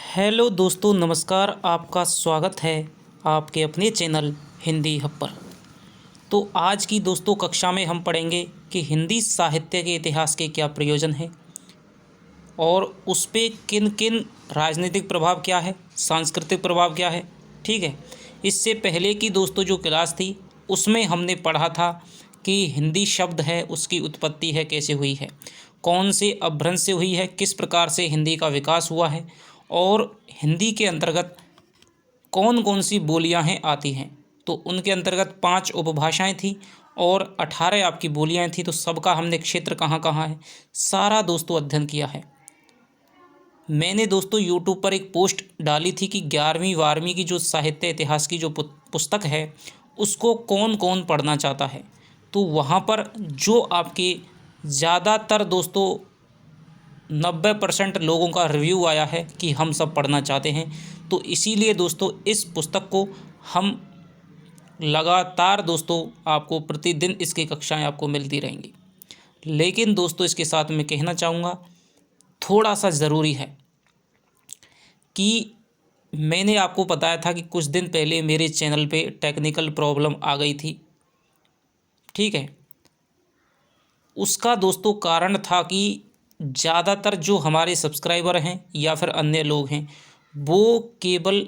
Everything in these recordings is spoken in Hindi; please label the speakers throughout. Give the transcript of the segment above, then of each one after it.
Speaker 1: हेलो दोस्तों, नमस्कार। आपका स्वागत है आपके अपने चैनल हिंदी हब पर। तो आज की दोस्तों कक्षा में हम पढ़ेंगे कि हिंदी साहित्य के इतिहास के क्या प्रयोजन हैं और उस पे किन किन राजनीतिक प्रभाव क्या है, सांस्कृतिक प्रभाव क्या है। ठीक है। इससे पहले की दोस्तों जो क्लास थी उसमें हमने पढ़ा था कि हिंदी शब्द है उसकी उत्पत्ति है कैसे हुई है, कौन से अपभ्रंश से हुई है, किस प्रकार से हिंदी का विकास हुआ है और हिंदी के अंतर्गत कौन कौन सी बोलियां हैं आती हैं। तो उनके अंतर्गत 5 उपभाषाएं थी और 18 आपकी बोलियां थी। तो सबका हमने क्षेत्र कहाँ कहाँ है सारा दोस्तों अध्ययन किया है। मैंने दोस्तों यूट्यूब पर एक पोस्ट डाली थी कि 11वीं 12वीं की जो साहित्य इतिहास की जो पुस्तक है उसको कौन कौन पढ़ना चाहता है। तो वहाँ पर जो आपके ज़्यादातर दोस्तों 90% लोगों का रिव्यू आया है कि हम सब पढ़ना चाहते हैं। तो इसीलिए दोस्तों इस पुस्तक को हम लगातार दोस्तों आपको प्रतिदिन इसकी कक्षाएं आपको मिलती रहेंगी। लेकिन दोस्तों इसके साथ मैं कहना चाहूँगा थोड़ा सा ज़रूरी है कि मैंने आपको बताया था कि कुछ दिन पहले मेरे चैनल पे टेक्निकल प्रॉब्लम आ गई थी। ठीक है। उसका दोस्तों कारण था कि ज़्यादातर जो हमारे सब्सक्राइबर हैं या फिर अन्य लोग हैं वो केवल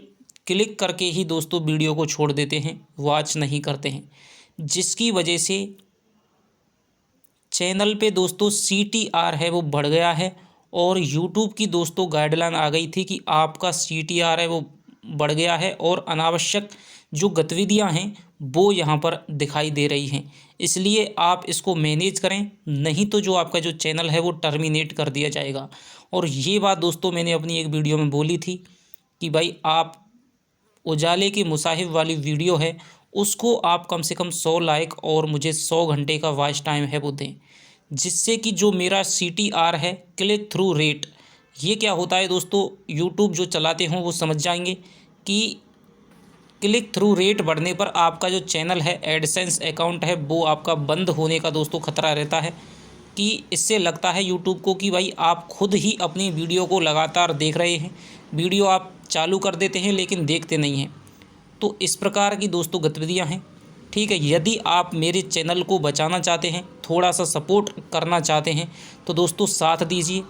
Speaker 1: क्लिक करके ही दोस्तों वीडियो को छोड़ देते हैं, वॉच नहीं करते हैं, जिसकी वजह से चैनल पे दोस्तों CTR है वो बढ़ गया है और यूट्यूब की दोस्तों गाइडलाइन आ गई थी कि आपका CTR है वो बढ़ गया है और अनावश्यक जो गतिविधियां हैं वो यहाँ पर दिखाई दे रही हैं। इसलिए आप इसको मैनेज करें, नहीं तो जो आपका जो चैनल है वो टर्मिनेट कर दिया जाएगा। और ये बात दोस्तों मैंने अपनी एक वीडियो में बोली थी कि भाई आप उजाले की मुसाहिब वाली वीडियो है उसको आप कम से कम 100 लाइक और मुझे 100 घंटे का वॉच टाइम है वो दें, जिससे कि जो मेरा CTR है क्लिक थ्रू रेट, ये क्या होता है दोस्तों यूट्यूब जो चलाते हों वो समझ जाएंगे कि क्लिक थ्रू रेट बढ़ने पर आपका जो चैनल है एडसेंस अकाउंट है वो आपका बंद होने का दोस्तों खतरा रहता है। कि इससे लगता है यूट्यूब को कि भाई आप खुद ही अपनी वीडियो को लगातार देख रहे हैं, वीडियो आप चालू कर देते हैं लेकिन देखते नहीं हैं। तो इस प्रकार की दोस्तों गतिविधियां हैं। ठीक है। यदि आप मेरे चैनल को बचाना चाहते हैं, थोड़ा सा सपोर्ट करना चाहते हैं तो दोस्तों साथ दीजिए।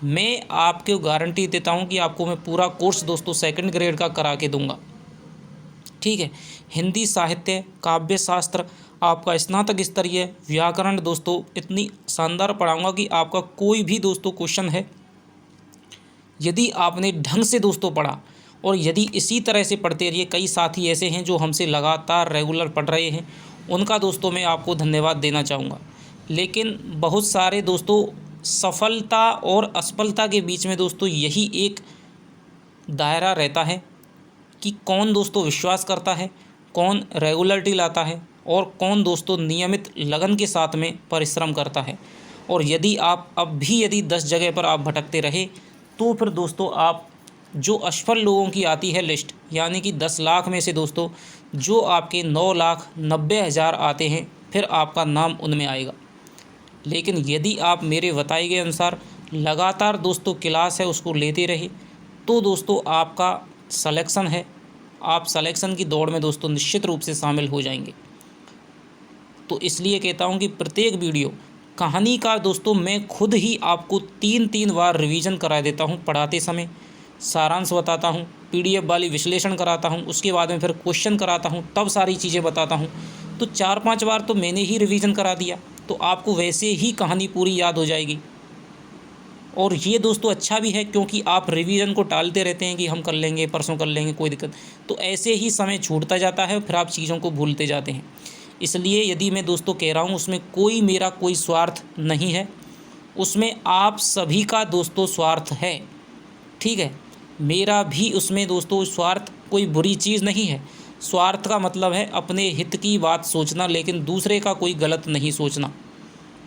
Speaker 1: मैं आपको गारंटी देता हूं कि आपको मैं पूरा कोर्स दोस्तों 2nd ग्रेड का करा के दूंगा। ठीक है। हिंदी साहित्य, काव्य शास्त्र, आपका स्नातक स्तरीय व्याकरण दोस्तों इतनी शानदार पढ़ाऊंगा कि आपका कोई भी दोस्तों क्वेश्चन है, यदि आपने ढंग से दोस्तों पढ़ा और यदि इसी तरह से पढ़ते रहिए, कई साथी ऐसे हैं जो हमसे लगातार रेगुलर पढ़ रहे हैं, उनका दोस्तों मैं आपको धन्यवाद देना चाहूँगा। लेकिन बहुत सारे दोस्तों सफलता और असफलता के बीच में दोस्तों यही एक दायरा रहता है कि कौन दोस्तों विश्वास करता है, कौन रेगुलरिटी लाता है और कौन दोस्तों नियमित लगन के साथ में परिश्रम करता है। और यदि आप अब भी यदि 10 जगह पर आप भटकते रहे तो फिर दोस्तों आप जो असफल लोगों की आती है लिस्ट, यानी कि 10 लाख में से दोस्तों जो आपके 9,90,000 आते हैं फिर आपका नाम उनमें आएगा। लेकिन यदि आप मेरे बताए गए अनुसार लगातार दोस्तों क्लास है उसको लेते रहे तो दोस्तों आपका सलेक्शन है, आप सलेक्शन की दौड़ में दोस्तों निश्चित रूप से शामिल हो जाएंगे। तो इसलिए कहता हूं कि प्रत्येक वीडियो कहानी का दोस्तों मैं खुद ही आपको 3-3 बार रिवीजन करा देता हूं, पढ़ाते समय सारांश बताता हूं, PDF वाली विश्लेषण कराता हूं, उसके बाद में फिर क्वेश्चन कराता हूं, तब सारी चीज़ें बताता हूं। तो 4-5 बार तो मैंने ही रिवीजन करा दिया तो आपको वैसे ही कहानी पूरी याद हो जाएगी। और ये दोस्तों अच्छा भी है क्योंकि आप रिवीजन को टालते रहते हैं कि हम कर लेंगे, परसों कर लेंगे, कोई दिक्कत, तो ऐसे ही समय छूटता जाता है, फिर आप चीज़ों को भूलते जाते हैं। इसलिए यदि मैं दोस्तों कह रहा हूँ उसमें कोई मेरा कोई स्वार्थ नहीं है, उसमें आप सभी का दोस्तों स्वार्थ है। ठीक है। मेरा भी उसमें दोस्तों स्वार्थ कोई बुरी चीज़ नहीं है। स्वार्थ का मतलब है अपने हित की बात सोचना लेकिन दूसरे का कोई गलत नहीं सोचना।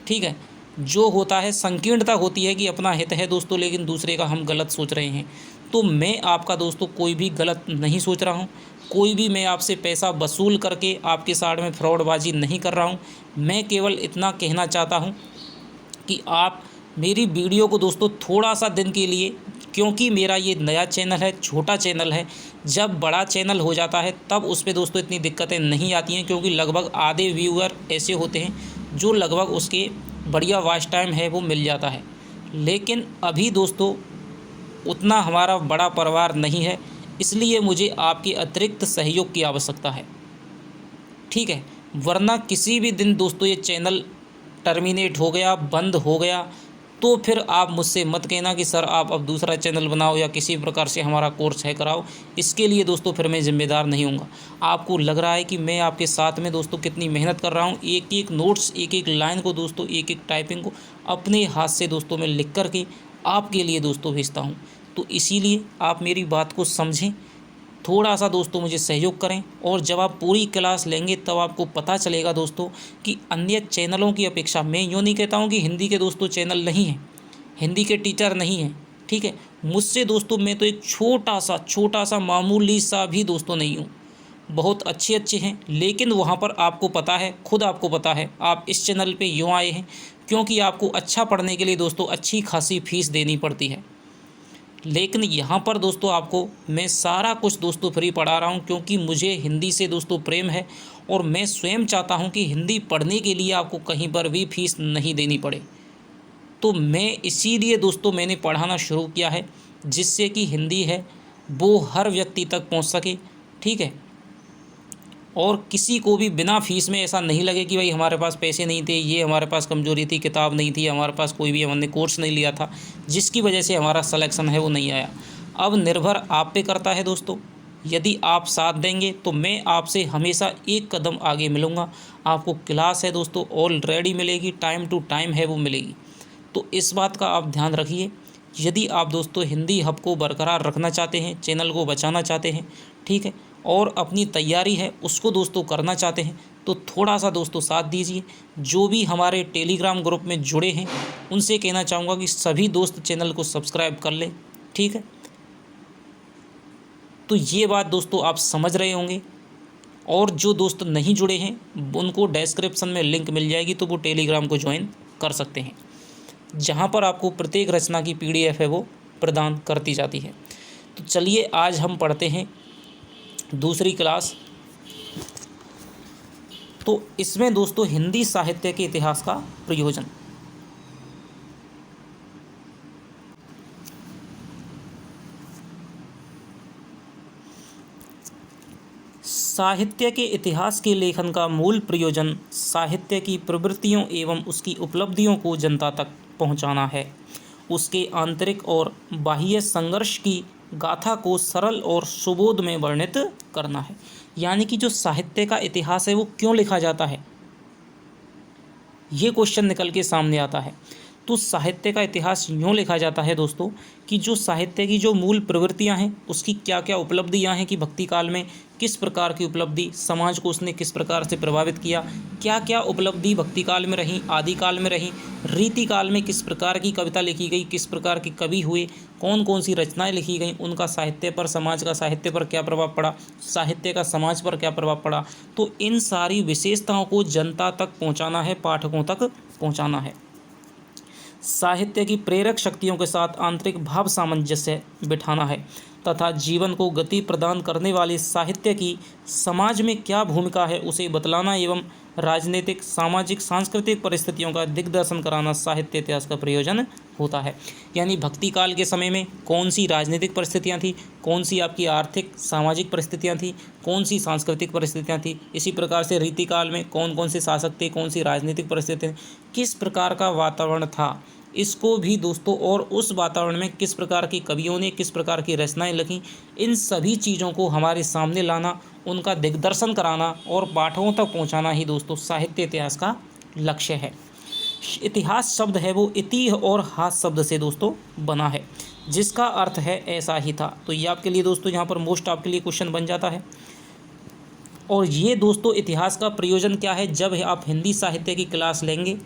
Speaker 1: ठीक है। जो होता है संकीर्णता होती है कि अपना हित है दोस्तों लेकिन दूसरे का हम गलत सोच रहे हैं। तो मैं आपका दोस्तों कोई भी गलत नहीं सोच रहा हूँ, कोई भी मैं आपसे पैसा वसूल करके आपके साथ में फ्रॉडबाजी नहीं कर रहा हूँ। मैं केवल इतना कहना चाहता हूँ कि आप मेरी वीडियो को दोस्तों थोड़ा सा दिन के लिए क्योंकि मेरा ये नया चैनल है, छोटा चैनल है। जब बड़ा चैनल हो जाता है तब उस पे दोस्तों इतनी दिक्कतें नहीं आती हैं, क्योंकि लगभग आधे व्यूअर ऐसे होते हैं जो लगभग उसके बढ़िया वॉच टाइम है वो मिल जाता है। लेकिन अभी दोस्तों उतना हमारा बड़ा परिवार नहीं है, इसलिए मुझे आपके अतिरिक्त सहयोग की आवश्यकता है, ठीक है। वरना किसी भी दिन दोस्तों ये चैनल टर्मिनेट हो गया, बंद हो गया, तो फिर आप मुझसे मत कहना कि सर आप अब दूसरा चैनल बनाओ या किसी प्रकार से हमारा कोर्स है कराओ। इसके लिए दोस्तों फिर मैं ज़िम्मेदार नहीं हूँगा। आपको लग रहा है कि मैं आपके साथ में दोस्तों कितनी मेहनत कर रहा हूँ, एक एक नोट्स, एक एक लाइन को दोस्तों, एक एक टाइपिंग को अपने हाथ से दोस्तों मैं लिख कर के आपके लिए दोस्तों भेजता हूँ। तो इसीलिए आप मेरी बात को समझें, थोड़ा सा दोस्तों मुझे सहयोग करें, और जब आप पूरी क्लास लेंगे तब आपको पता चलेगा दोस्तों कि अन्य चैनलों की अपेक्षा, मैं यूँ नहीं कहता हूँ कि हिंदी के दोस्तों चैनल नहीं हैं, हिंदी के टीचर नहीं हैं, ठीक है। मुझसे दोस्तों मैं तो एक छोटा सा मामूली सा भी दोस्तों नहीं हूँ, बहुत अच्छे अच्छे हैं। लेकिन वहाँ पर आपको पता है, खुद आपको पता है, आप इस चैनल पे यूँ आए हैं क्योंकि आपको अच्छा पढ़ने के लिए दोस्तों अच्छी खासी फीस देनी पड़ती है। लेकिन यहाँ पर दोस्तों आपको मैं सारा कुछ दोस्तों फ्री पढ़ा रहा हूँ, क्योंकि मुझे हिंदी से दोस्तों प्रेम है और मैं स्वयं चाहता हूँ कि हिंदी पढ़ने के लिए आपको कहीं पर भी फीस नहीं देनी पड़े। तो मैं इसीलिए दोस्तों मैंने पढ़ाना शुरू किया है, जिससे कि हिंदी है वो हर व्यक्ति तक पहुँच सके, ठीक है। और किसी को भी बिना फीस में ऐसा नहीं लगे कि भाई हमारे पास पैसे नहीं थे, ये हमारे पास कमज़ोरी थी, किताब नहीं थी, हमारे पास कोई भी हमने कोर्स नहीं लिया था जिसकी वजह से हमारा सिलेक्शन है वो नहीं आया। अब निर्भर आप पे करता है दोस्तों, यदि आप साथ देंगे तो मैं आपसे हमेशा एक कदम आगे मिलूँगा। आपको क्लास है दोस्तों ऑलरेडी मिलेगी, टाइम टू टाइम है वो मिलेगी। तो इस बात का आप ध्यान रखिए। यदि आप दोस्तों हिंदी हब को बरकरार रखना चाहते हैं, चैनल को बचाना चाहते हैं, ठीक है, और अपनी तैयारी है उसको दोस्तों करना चाहते हैं, तो थोड़ा सा दोस्तों साथ दीजिए। जो भी हमारे टेलीग्राम ग्रुप में जुड़े हैं उनसे कहना चाहूँगा कि सभी दोस्त चैनल को सब्सक्राइब कर लें, ठीक है। तो ये बात दोस्तों आप समझ रहे होंगे। और जो दोस्त नहीं जुड़े हैं उनको डिस्क्रिप्शन में लिंक मिल जाएगी, तो वो टेलीग्राम को ज्वाइन कर सकते हैं, जहाँ पर आपको प्रत्येक रचना की PDF है वो प्रदान करती जाती है। तो चलिए आज हम पढ़ते हैं दूसरी क्लास। तो इसमें दोस्तों हिंदी साहित्य के इतिहास का प्रयोजन। साहित्य के इतिहास के लेखन का मूल प्रयोजन साहित्य की प्रवृत्तियों एवं उसकी उपलब्धियों को जनता तक पहुंचाना है। उसके आंतरिक और बाह्य संघर्ष की गाथा को सरल और सुबोध में वर्णित करना है। यानी कि जो साहित्य का इतिहास है वो क्यों लिखा जाता है, ये क्वेश्चन निकल के सामने आता है। तो साहित्य का इतिहास यूँ लिखा जाता है दोस्तों कि जो साहित्य की जो मूल प्रवृत्तियाँ हैं उसकी क्या क्या उपलब्धियाँ हैं, कि भक्ति काल में किस प्रकार की उपलब्धि, समाज को उसने किस प्रकार से प्रभावित किया, क्या क्या उपलब्धि भक्ति काल में रहीं, आदि काल में रहीं, रीति काल में किस प्रकार की कविता लिखी गई, किस प्रकार के कवि हुए, कौन कौन सी रचनाएं लिखी गईं, उनका साहित्य पर, समाज का साहित्य पर क्या प्रभाव पड़ा, साहित्य का समाज पर क्या प्रभाव पड़ा। तो इन सारी विशेषताओं को जनता तक पहुँचाना है, पाठकों तक पहुँचाना है। साहित्य की प्रेरक शक्तियों के साथ आंतरिक भाव सामंजस्य बिठाना है तथा जीवन को गति प्रदान करने वाले साहित्य की समाज में क्या भूमिका है उसे बतलाना एवं राजनीतिक, सामाजिक, सांस्कृतिक परिस्थितियों का दिग्दर्शन कराना साहित्य इतिहास का प्रयोजन होता है। यानी भक्ति काल के समय में कौन सी राजनीतिक परिस्थितियाँ थी, कौन सी आपकी आर्थिक सामाजिक परिस्थितियाँ थी, कौन सी सांस्कृतिक परिस्थितियाँ थी, इसी प्रकार से रीति काल में कौन कौन से शासक थे, कौन सी राजनीतिक परिस्थितियाँ, किस प्रकार का वातावरण था, इसको भी दोस्तों, और उस वातावरण में किस प्रकार के कवियों ने किस प्रकार की रचनाएं लिखीं, इन सभी चीज़ों को हमारे सामने लाना, उनका दिग्दर्शन कराना और पाठकों तक पहुंचाना ही दोस्तों साहित्य इतिहास का लक्ष्य है। इतिहास शब्द है वो इति और हास शब्द से दोस्तों बना है, जिसका अर्थ है ऐसा ही था। तो ये आपके लिए दोस्तों यहाँ पर मोस्ट आपके लिए क्वेश्चन बन जाता है। और ये दोस्तों इतिहास का प्रयोजन क्या है, जब आप हिंदी साहित्य की क्लास लेंगे,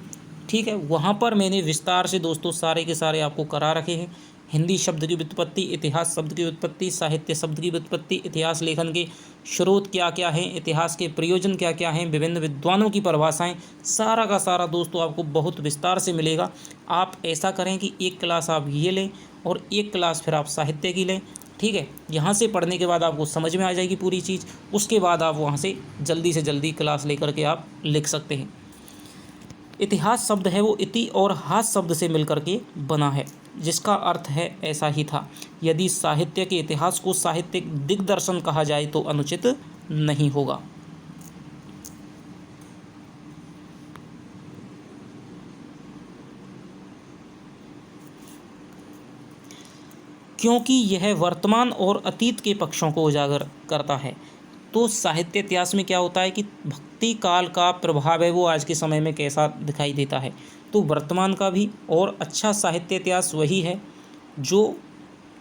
Speaker 1: ठीक है, वहाँ पर मैंने विस्तार से दोस्तों सारे के सारे आपको करा रखे हैं। हिंदी शब्द की व्युत्पत्ति, इतिहास शब्द की व्युत्पत्ति, साहित्य शब्द की व्युत्पत्ति, इतिहास लेखन के स्रोत क्या क्या हैं, इतिहास के प्रयोजन क्या क्या हैं, विभिन्न विद्वानों की परिभाषाएं, सारा का सारा दोस्तों आपको बहुत विस्तार से मिलेगा। आप ऐसा करें कि एक क्लास आप ये लें और एक क्लास फिर आप साहित्य की लें। ठीक है, यहाँ से पढ़ने के बाद आपको समझ में आ जाएगी पूरी चीज़, उसके बाद आप वहाँ से जल्दी क्लास लेकर के आप लिख सकते हैं। इतिहास शब्द है वो इति और हास शब्द से मिलकर के बना है, जिसका अर्थ है ऐसा ही था। यदि साहित्य के इतिहास को साहित्यिक दिग्दर्शन कहा जाए तो अनुचित नहीं होगा। क्योंकि यह वर्तमान और अतीत के पक्षों को उजागर करता है। तो साहित्य इतिहास में क्या होता है कि भक्ति काल का प्रभाव है वो आज के समय में कैसा दिखाई देता है। तो वर्तमान का भी और अच्छा साहित्य इतिहास वही है जो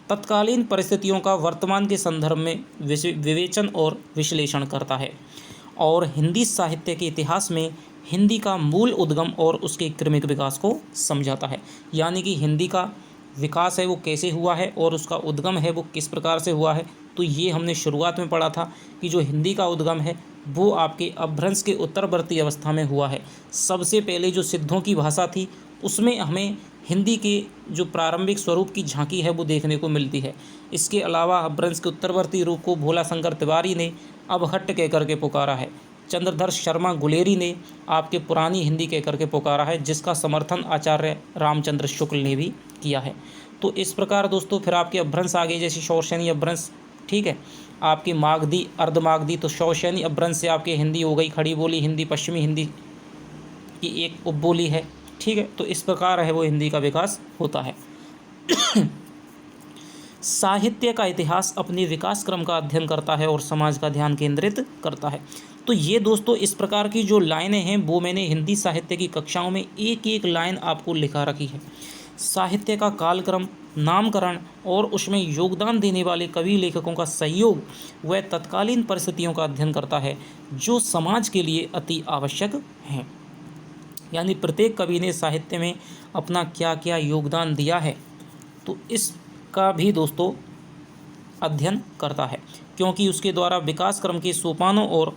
Speaker 1: तत्कालीन परिस्थितियों का वर्तमान के संदर्भ में विवेचन और विश्लेषण करता है। और हिंदी साहित्य के इतिहास में हिंदी का मूल उद्गम और उसके क्रमिक विकास को समझाता है। यानी कि हिंदी का विकास है वो कैसे हुआ है और उसका उद्गम है वो किस प्रकार से हुआ है। तो ये हमने शुरुआत में पढ़ा था कि जो हिंदी का उद्गम है वो आपके अपभ्रंश के उत्तरवर्ती अवस्था में हुआ है। सबसे पहले जो सिद्धों की भाषा थी उसमें हमें हिंदी के जो प्रारंभिक स्वरूप की झांकी है वो देखने को मिलती है। इसके अलावा अपभ्रंश के उत्तरवर्ती रूप को भोला शंकर तिवारी ने अबहट्ट कह करके पुकारा है। चंद्रधर शर्मा गुलेरी ने आपके पुरानी हिंदी कह करके पुकारा है, जिसका समर्थन आचार्य रामचंद्र शुक्ल ने भी किया है। तो इस प्रकार दोस्तों फिर आपके अपभ्रंश आगे जैसे शौरसेनी अपभ्रंश, ठीक है, आपकी मागधी अर्धमागधी। तो शौरसेनी अपभ्रंश से आपकी हिंदी हो गई खड़ी बोली हिंदी, पश्चिमी हिंदी की एक उपबोली है। ठीक है, तो इस प्रकार है वो हिंदी का विकास होता है। साहित्य का इतिहास अपने विकास क्रम का अध्ययन करता है और समाज का ध्यान केंद्रित करता है। तो ये दोस्तों इस प्रकार की जो लाइनें हैं वो मैंने हिंदी साहित्य की कक्षाओं में एक एक लाइन आपको लिखा रखी है। साहित्य का कालक्रम, नामकरण और उसमें योगदान देने वाले कवि लेखकों का सहयोग व तत्कालीन परिस्थितियों का अध्ययन करता है जो समाज के लिए अति आवश्यक हैं। यानी प्रत्येक कवि ने साहित्य में अपना क्या क्या योगदान दिया है तो इसका भी दोस्तों अध्ययन करता है, क्योंकि उसके द्वारा विकास क्रम के सोपानों और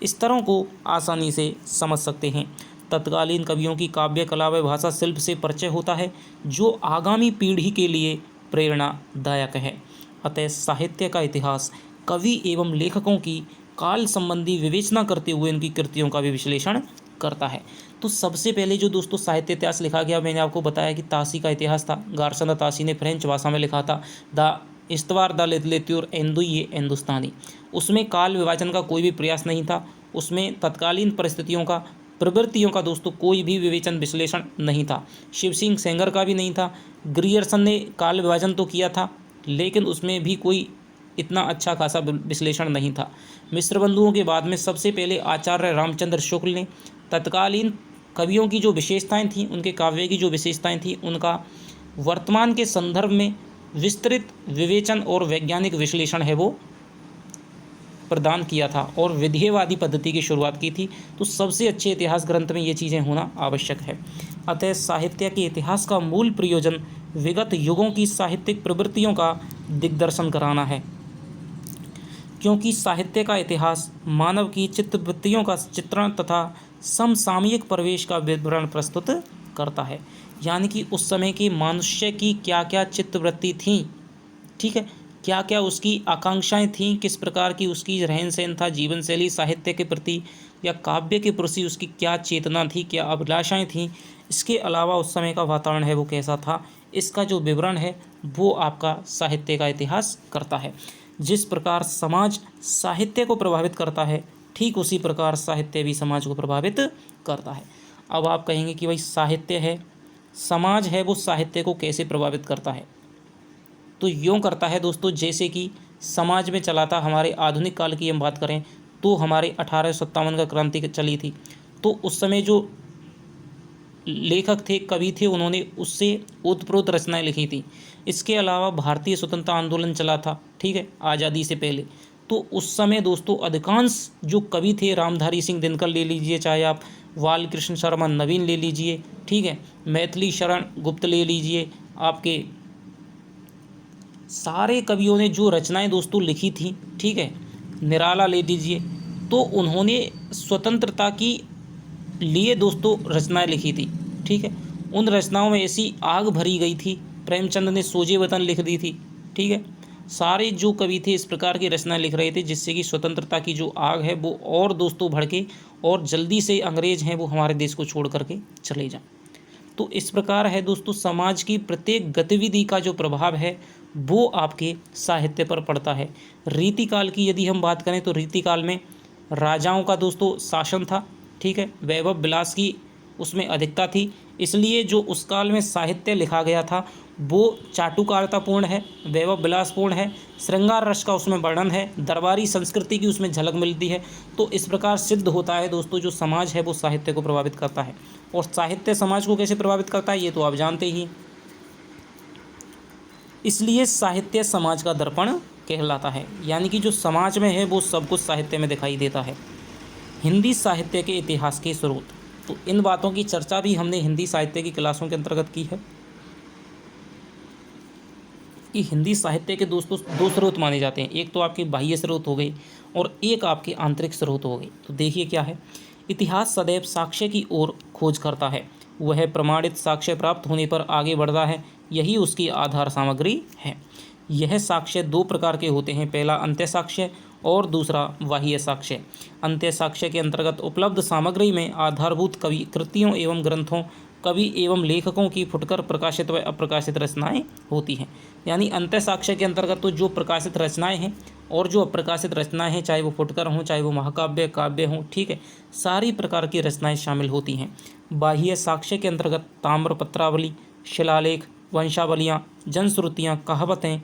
Speaker 1: स्तरों को आसानी से समझ सकते हैं। तत्कालीन कवियों की काव्य कला व भाषा शिल्प से परिचय होता है जो आगामी पीढ़ी के लिए प्रेरणादायक है। अतः साहित्य का इतिहास कवि एवं लेखकों की काल संबंधी विवेचना करते हुए उनकी कृतियों का भी विश्लेषण करता है। तो सबसे पहले जो दोस्तों साहित्य इतिहास लिखा गया, मैंने आपको बताया कि ताशी का इतिहास था। गार्सन ताशी ने फ्रेंच भाषा में लिखा था। द इस्तवार द लिटरेचर एंदुई हिंदुस्तानी। उसमें काल विभाजन का कोई भी प्रयास नहीं था, उसमें तत्कालीन परिस्थितियों का प्रवृत्तियों का दोस्तों कोई भी विवेचन विश्लेषण नहीं था। शिव सिंह सेंगर का भी नहीं था। ग्रियर्सन ने काल विभाजन तो किया था लेकिन उसमें भी कोई इतना अच्छा खासा विश्लेषण नहीं था। मिश्र बंधुओं के बाद में सबसे पहले आचार्य रामचंद्र शुक्ल ने तत्कालीन कवियों की जो विशेषताएं थीं, उनके काव्य की जो विशेषताएं थीं, उनका वर्तमान के संदर्भ में विस्तृत विवेचन और वैज्ञानिक विश्लेषण है वो प्रदान किया था और विधेयवादी पद्धति की शुरुआत की थी। तो सबसे अच्छे इतिहास ग्रंथ में ये चीज़ें होना आवश्यक है। अतः साहित्य के इतिहास का मूल प्रयोजन विगत युगों की साहित्यिक प्रवृत्तियों का दिग्दर्शन कराना है, क्योंकि साहित्य का इतिहास मानव की चित्तवृत्तियों का चित्रण तथा समसामयिक प्रवेश का विवरण प्रस्तुत करता है। यानी कि उस समय के मनुष्य की क्या क्या चित्तवृत्ति थी, ठीक है, क्या क्या उसकी आकांक्षाएं थीं, किस प्रकार की उसकी रहन सहन था, जीवन शैली, साहित्य के प्रति या काव्य के प्रति उसकी क्या चेतना थी, क्या अभिलाषाएं थीं। इसके अलावा उस समय का वातावरण है वो कैसा था, इसका जो विवरण है वो आपका साहित्य का इतिहास करता है। जिस प्रकार समाज साहित्य को प्रभावित करता है ठीक उसी प्रकार साहित्य भी समाज को प्रभावित करता है। अब आप कहेंगे कि भाई साहित्य है, समाज है वो साहित्य को कैसे प्रभावित करता है। तो यूँ करता है दोस्तों जैसे कि समाज में चला था, हमारे आधुनिक काल की हम बात करें तो हमारे 1857 का क्रांति चली थी। तो उस समय जो लेखक थे, कवि थे, उन्होंने उससे ओतप्रोत रचनाएं लिखी थी। इसके अलावा भारतीय स्वतंत्रता आंदोलन चला था, ठीक है, आज़ादी से पहले। तो उस समय दोस्तों अधिकांश जो कवि थे, रामधारी सिंह दिनकर ले लीजिए, चाहे आप बाल कृष्ण शर्मा नवीन ले लीजिए, ठीक है, मैथिली शरण गुप्त ले लीजिए, आपके सारे कवियों ने जो रचनाएं दोस्तों लिखी थी, ठीक है, निराला ले लीजिए, तो उन्होंने स्वतंत्रता की लिए दोस्तों रचनाएं लिखी थी, ठीक है। उन रचनाओं में ऐसी आग भरी गई थी प्रेमचंद ने सोजे वतन लिख दी थी। ठीक है, सारे जो कवि थे इस प्रकार की रचना लिख रहे थे जिससे कि स्वतंत्रता की जो आग है वो और दोस्तों भड़के और जल्दी से अंग्रेज हैं वो हमारे देश को छोड़ करके चले जाएं। तो इस प्रकार है दोस्तों, समाज की प्रत्येक गतिविधि का जो प्रभाव है वो आपके साहित्य पर पड़ता है। रीतिकाल की यदि हम बात करें तो रीतिकाल में राजाओं का दोस्तों शासन था। ठीक है, वैभव विलास की उसमें अधिकता थी, इसलिए जो उस काल में साहित्य लिखा गया था वो चाटुकारितापूर्ण है, वैभव विलासपूर्ण है, श्रृंगार रस का उसमें वर्णन है, दरबारी संस्कृति की उसमें झलक मिलती है। तो इस प्रकार सिद्ध होता है दोस्तों, जो समाज है वो साहित्य को प्रभावित करता है। और साहित्य समाज को कैसे प्रभावित करता है ये तो आप जानते ही। इसलिए साहित्य समाज का दर्पण कहलाता है, यानी कि जो समाज में है वो सब कुछ साहित्य में दिखाई देता है। हिंदी साहित्य के इतिहास के स्रोत, तो इन बातों की चर्चा भी हमने हिंदी साहित्य की क्लासों के अंतर्गत की है कि हिंदी साहित्य के दोस्तों दो स्रोत माने जाते हैं, एक तो आपके बाह्य स्रोत हो गए और एक आपके आंतरिक स्रोत हो गए। तो देखिए क्या है, इतिहास सदैव साक्ष्य की ओर खोज करता है, वह प्रमाणित साक्ष्य प्राप्त होने पर आगे बढ़ता है, यही उसकी आधार सामग्री है। यह साक्ष्य दो प्रकार के होते हैं, पहला अंत्य साक्ष्य और दूसरा बाह्य साक्ष्य। अंत्य साक्ष्य के अंतर्गत उपलब्ध सामग्री में आधारभूत कवि कृतियों एवं ग्रंथों, कवि एवं लेखकों की फुटकर प्रकाशित व अप्रकाशित रचनाएं होती हैं। यानी अंत्य साक्ष्य के अंतर्गत तो जो प्रकाशित रचनाएं हैं और जो अप्रकाशित रचनाएं हैं, चाहे वो फुटकर हों चाहे वो महाकाव्य काव्य हों, ठीक है, सारी प्रकार की रचनाएं शामिल होती हैं। बाह्य साक्ष्य के अंतर्गत ताम्रपत्रावली, शिलालेख, वंशावलियाँ, जनश्रुतियाँ, कहावतें,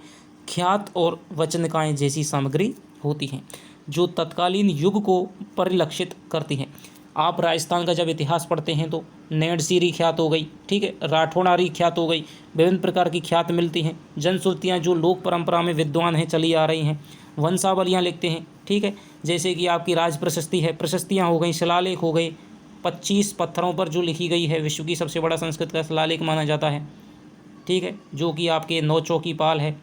Speaker 1: ख्यात और वचनिकाएँ जैसी सामग्री होती हैं जो तत्कालीन युग को परिलक्षित करती हैं। आप राजस्थान का जब इतिहास पढ़ते हैं तो नेड़सीरी ख्यात हो गई, ठीक है, राठौड़ारी ख्यात हो गई, विभिन्न प्रकार की ख्यात मिलती हैं। जनश्रुतियाँ जो लोक परंपरा में विद्वान हैं चली आ रही हैं। वंशावलियाँ लिखते हैं, ठीक है, जैसे कि आपकी राज प्रशस्ति है, प्रशस्तियाँ हो गई, शिलालेख हो गए, 25 पत्थरों पर जो लिखी गई है, विश्व की सबसे बड़ा संस्कृत का शिलालेख माना जाता है, ठीक है, जो कि आपके 9 चौकी पाल है